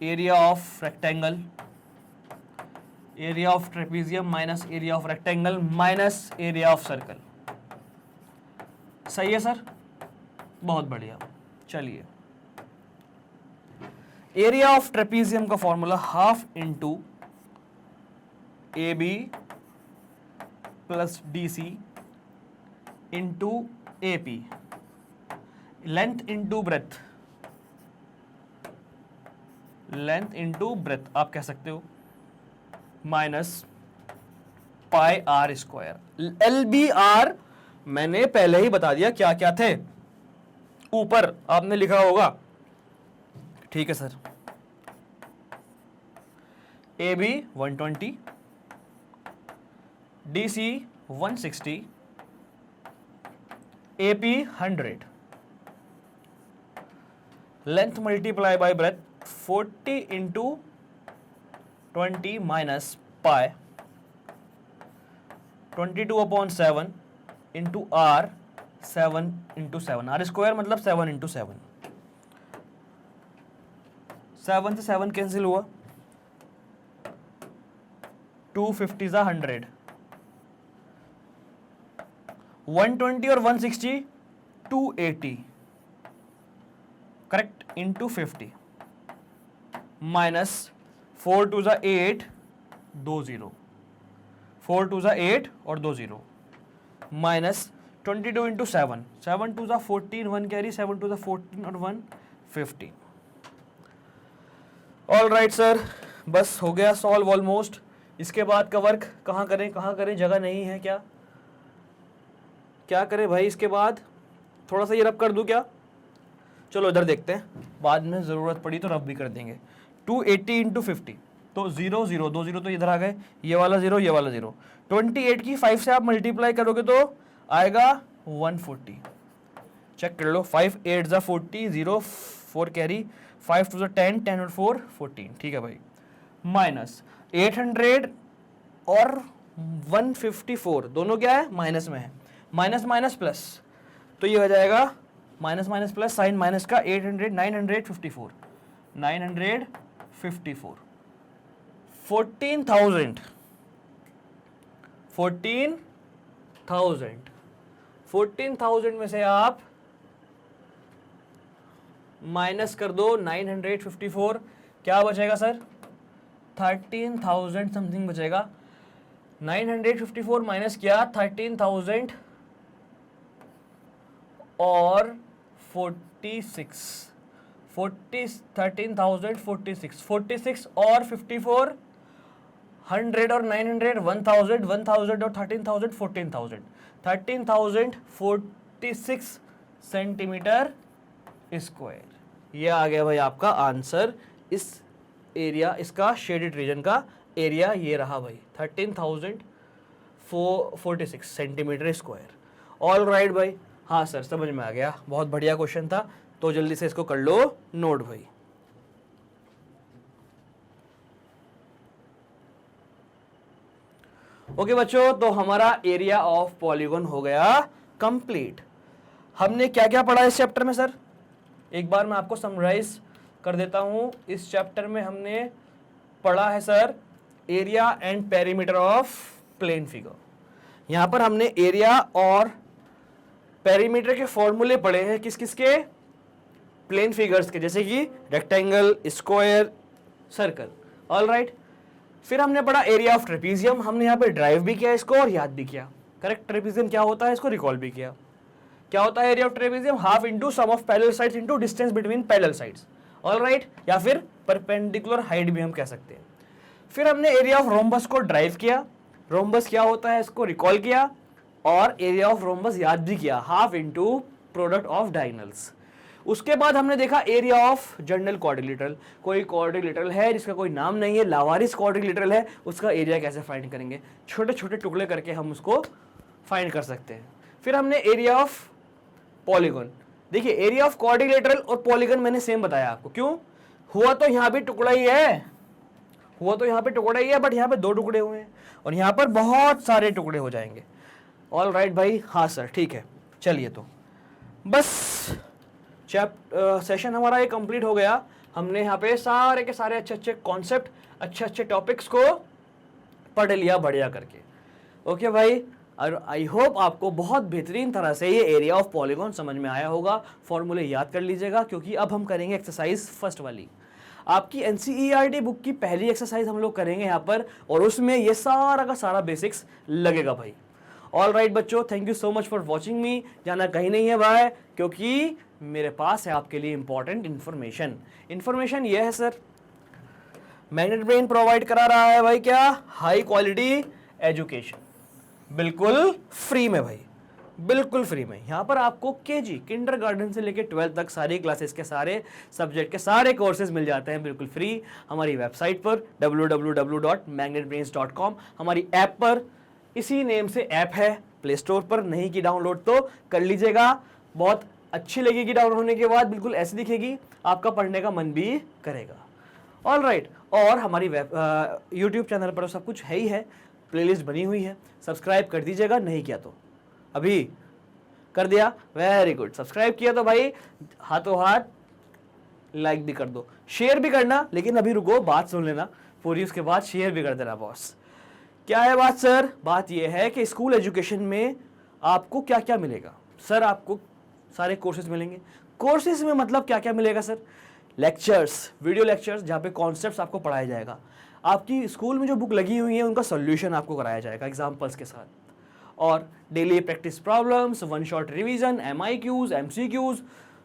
Area of rectangle, area of trapezium minus area of rectangle minus area of circle. सही है सर? बहुत बढ़िया। चलिए, एरिया ऑफ ट्रेपीजियम का formula half into A B plus D C into A P, length into breadth, length into breadth आप कह सकते हो, minus pi R square. L B are मैंने पहले ही बता दिया क्या क्या थे, ऊपर आपने लिखा होगा। ठीक है सर। A B 120, D C 160, A P 100, length multiply by breadth 40 into 20 minus pi 22/7 into R 7 into 7, R square मतलब 7 इंटू 7, 7 से 7 कैंसिल हुआ, 250 ज़ा 100, 120 और 160 280 करेक्ट इंटू 50 माइनस 4 2 ज़ा 8 2 0, 4 2 ज़ा 8 और 2 0 माइनस 22 इंटू 7, 7 2 ज़ा 14, 1 कैरी, 7 2 ज़ा 14 और 1 15। ऑल राइट सर, बस हो गया सॉल्व ऑलमोस्ट। इसके बाद का वर्क कहाँ करें, जगह नहीं है क्या? क्या करें भाई इसके बाद? थोड़ा सा ये रब कर दूं क्या? चलो इधर देखते हैं, बाद में ज़रूरत पड़ी तो रब भी कर देंगे। 280 इंटू 50 तो 0 0 2 0 तो इधर आ गए, ये वाला 0 ये वाला 0, 28 की 5 से आप मल्टीप्लाई करोगे तो आएगा 140। चेक कर लो, 5 8 ज़ा 40, 0 4 कैरी, 5 2 ज़ा 10, 10 और 4 14। ठीक है भाई, माइनस 800 और 154 दोनों क्या है? माइनस में है, माइनस माइनस प्लस, तो ये हो जाएगा minus minus plus, sign minus का 800 954 954 14,000 14,000 में से आप माइनस कर दो 954, क्या बचेगा सर? 13,000 समथिंग बचेगा। 954 माइनस किया 13,000 और 46 46 और 54 100 और 900 1000 1000 और 13,000 14,046 सेंटीमीटर स्क्वायर। ये आ गया भाई आपका आंसर। इस एरिया, इसका शेडेड रीजन का एरिया ये रहा भाई, 13,046 सेंटीमीटर स्क्वायर। ऑल राइट भाई, हाँ सर समझ में आ गया, बहुत बढ़िया क्वेश्चन था, तो जल्दी से इसको कर लो नोट भाई। ओके बच्चों, तो हमारा एरिया ऑफ पॉलीगॉन हो गया कंप्लीट। हमने क्या क्या पढ़ा इस चैप्टर में सर? एक बार मैं आपको समराइज कर देता हूं। इस चैप्टर में हमने पढ़ा है sir area and perimeter of plane figure. यहां पर हमने एरिया और पेरीमीटर के फॉर्मूले पढ़े हैं, किस किस के? प्लेन फिगर्स के, जैसे कि rectangle, square, circle. All right. फिर हमने पढ़ा एरिया ऑफ ट्रेपीजियम, हमने यहाँ पे ड्राइव भी किया इसको और याद भी किया। करेक्ट। ट्रेपीजियम क्या होता है इसको रिकॉल भी किया। क्या होता है area of trapezium? Half into sum of parallel sides into distance between parallel sides. All right. या फिर परपेंडिकुलर हाइट भी हम कह सकते हैं। फिर हमने एरिया ऑफ रोम्बस को ड्राइव किया, रोम्बस क्या होता है इसको रिकॉल किया, और एरिया ऑफ रोम्बस याद भी किया, half into product of diagonals. उसके बाद हमने देखा एरिया ऑफ जनरल क्वाड्रिलेटरल। कोई क्वाड्रिलेटरल है जिसका कोई नाम नहीं है, लावारिस क्वाड्रिलेटरल है, उसका एरिया कैसे फाइंड करेंगे? छोटे छोटे टुकड़े करके हम उसको फाइंड कर सकते हैं। फिर हमने एरिया ऑफ पॉलीगॉन। देखिए एरिया ऑफ क्वाड्रिलेटरल और पॉलीगॉन मैंने सेम बताया आपको, क्यों? हुआ तो यहाँ भी टुकड़ा ही है, हुआ तो यहाँ पे टुकड़ा ही है, बट यहाँ पे 2 टुकड़े हुए हैं और यहाँ पर बहुत सारे टुकड़े हो जाएंगे। ऑल राइट भाई, हाँ सर ठीक है। चलिए तो बस सेशन हमारा ये कंप्लीट हो गया। हमने यहाँ पे सारे के सारे अच्छे अच्छे कॉन्सेप्ट, अच्छे अच्छे टॉपिक्स को पढ़ लिया बढ़िया करके। ओके भाई, और आई होप आपको बहुत बेहतरीन तरह से ये एरिया ऑफ पॉलीगॉन समझ में आया होगा। फॉर्मूले याद कर लीजिएगा, क्योंकि अब हम करेंगे एक्सरसाइज फर्स्ट वाली। आपकी एनसीईआरटी बुक की पहली एक्सरसाइज हम लोग करेंगे यहाँ पर, और उसमें ये सारा का सारा बेसिक्स लगेगा भाई। ऑल राइट बच्चों, thank you so much for watching मी। जाना कहीं नहीं है भाई, क्योंकि मेरे पास है आपके लिए इंपॉर्टेंट इन्फॉर्मेशन। इन्फॉर्मेशन ये है सर, मैग्नेट ब्रेन प्रोवाइड करा रहा है भाई क्या? हाई क्वालिटी एजुकेशन, बिल्कुल फ्री में भाई, बिल्कुल फ्री में। यहाँ पर आपको केजी, किंडरगार्टन से लेकर 12th तक सारी क्लासेस के सारे सब्जेक्ट के सारे कोर्सेज मिल जाते हैं बिल्कुल फ्री हमारी वेबसाइट पर www.magnetbrains.com। हमारी ऐप पर, इसी नेम से ऐप है, प्ले स्टोर पर नहीं की डाउनलोड तो कर लीजिएगा। बहुत अच्छी लगेगी डाउनलोड होने के बाद, बिल्कुल ऐसी दिखेगी, आपका पढ़ने का मन भी करेगा। All right. और हमारी यूट्यूब चैनल पर सब कुछ है ही है, प्लेलिस्ट बनी हुई है, सब्सक्राइब कर दीजिएगा। नहीं किया तो अभी कर दिया, वेरी गुड। सब्सक्राइब किया तो भाई हाथों हाथ लाइक भी कर दो, शेयर भी करना, लेकिन अभी रुको, बात सुन लेना पूरी, उसके बाद शेयर भी कर देना बॉस। क्या है बात सर? बात यह है कि स्कूल एजुकेशन में आपको क्या क्या मिलेगा सर? आपको सारे कोर्सेज मिलेंगे। कोर्सेज में मतलब क्या क्या मिलेगा सर? लेक्चर्स, वीडियो लेक्चर्स, जहाँ पे कॉन्सेप्ट्स आपको पढ़ाया जाएगा। आपकी स्कूल में जो बुक लगी हुई है उनका सॉल्यूशन आपको कराया जाएगा एग्जाम्पल्स के साथ, और daily practice problems, 1 shot revision, MIQs, MCQs,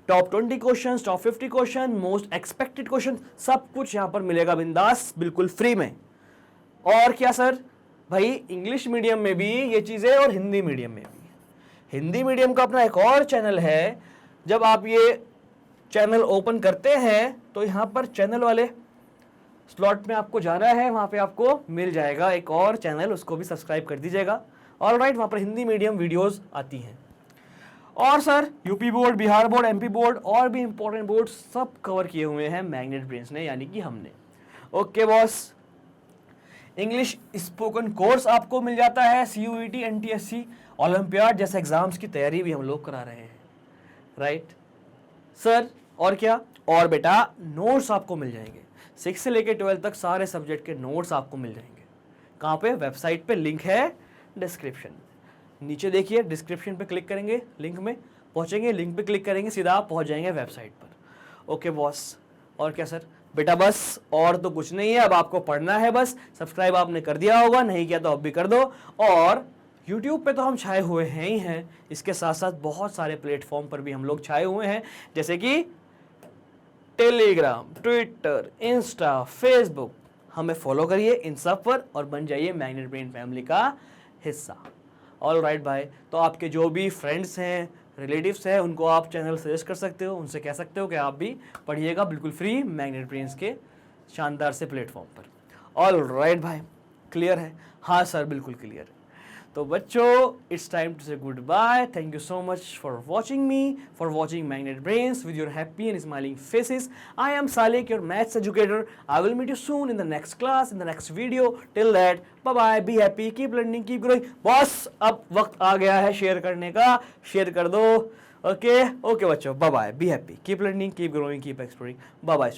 top 20 question, top 50 question, most expected question, सब कुछ यहाँ पर मिलेगा बिंदास, बिल्कुल फ्री में। और क्या सर? भाई इंग्लिश मीडियम में भी ये चीज़ें और हिंदी मीडियम में भी। हिंदी मीडियम का अपना एक और चैनल है, जब आप ये चैनल ओपन करते हैं तो यहाँ पर चैनल वाले स्लॉट में आपको जाना है, वहाँ पे आपको मिल जाएगा एक और चैनल, उसको भी सब्सक्राइब कर दीजिएगा। ऑल राइट, वहाँ पर हिंदी मीडियम वीडियोस आती हैं। और sir UP board, Bihar board, MP board और भी इंपॉर्टेंट बोर्ड सब कवर किए हुए हैं मैग्नेट ब्रेन्स ने, यानी कि हमने। Okay boss. English spoken course आपको मिल जाता है, CUET, NTSC, ओलंपियाड जैसे एग्जाम्स की तैयारी भी हम लोग करा रहे हैं। Right sir. और क्या? और बेटा नोट्स आपको मिल जाएंगे, 6 से लेकर 12 तक सारे सब्जेक्ट के नोट्स आपको मिल जाएंगे। कहाँ पे? वेबसाइट पे, लिंक है डिस्क्रिप्शन, नीचे देखिए, डिस्क्रिप्शन पे क्लिक करेंगे, लिंक में पहुंचेंगे, लिंक पे क्लिक करेंगे, सीधा आप पहुंच जाएंगे वेबसाइट पर। Okay boss. और क्या सर? बेटा बस और तो कुछ नहीं है, अब आपको पढ़ना है बस। सब्सक्राइब आपने कर दिया होगा, नहीं किया तो अब भी कर दो। और यूट्यूब पे तो हम छाए हुए हैं ही हैं, इसके साथ साथ बहुत सारे प्लेटफॉर्म पर भी हम लोग छाए हुए हैं, जैसे कि टेलीग्राम, ट्विटर, इंस्टा, फेसबुक। हमें फॉलो करिए इन सब पर और बन जाइए मैग्नेट ब्रेन फैमिली का हिस्सा। ऑल राइट भाई। तो आपके जो भी फ्रेंड्स हैं, रिलेटिव्स हैं, उनको आप चैनल सजेस्ट कर सकते हो, उनसे कह सकते हो कि आप भी पढ़िएगा बिल्कुल फ्री मैग्नेट ब्रेन्स के शानदार से प्लेटफॉर्म पर। ऑल राइट भाई, क्लियर है? हाँ सर बिल्कुल क्लियर है। तो बच्चों, it's time to say goodbye. Thank you so much for watching me, for watching Magnet Brains with your happy and smiling faces. I am Salik, your maths educator. I will meet you soon in the next class, in the next video. Till that, bye bye, be happy, keep learning, keep growing. Boss अब वक्त आ गया है share करने का, share कर दो। Okay बच्चों, bye bye, be happy, keep learning, keep growing, keep exploring. Bye bye.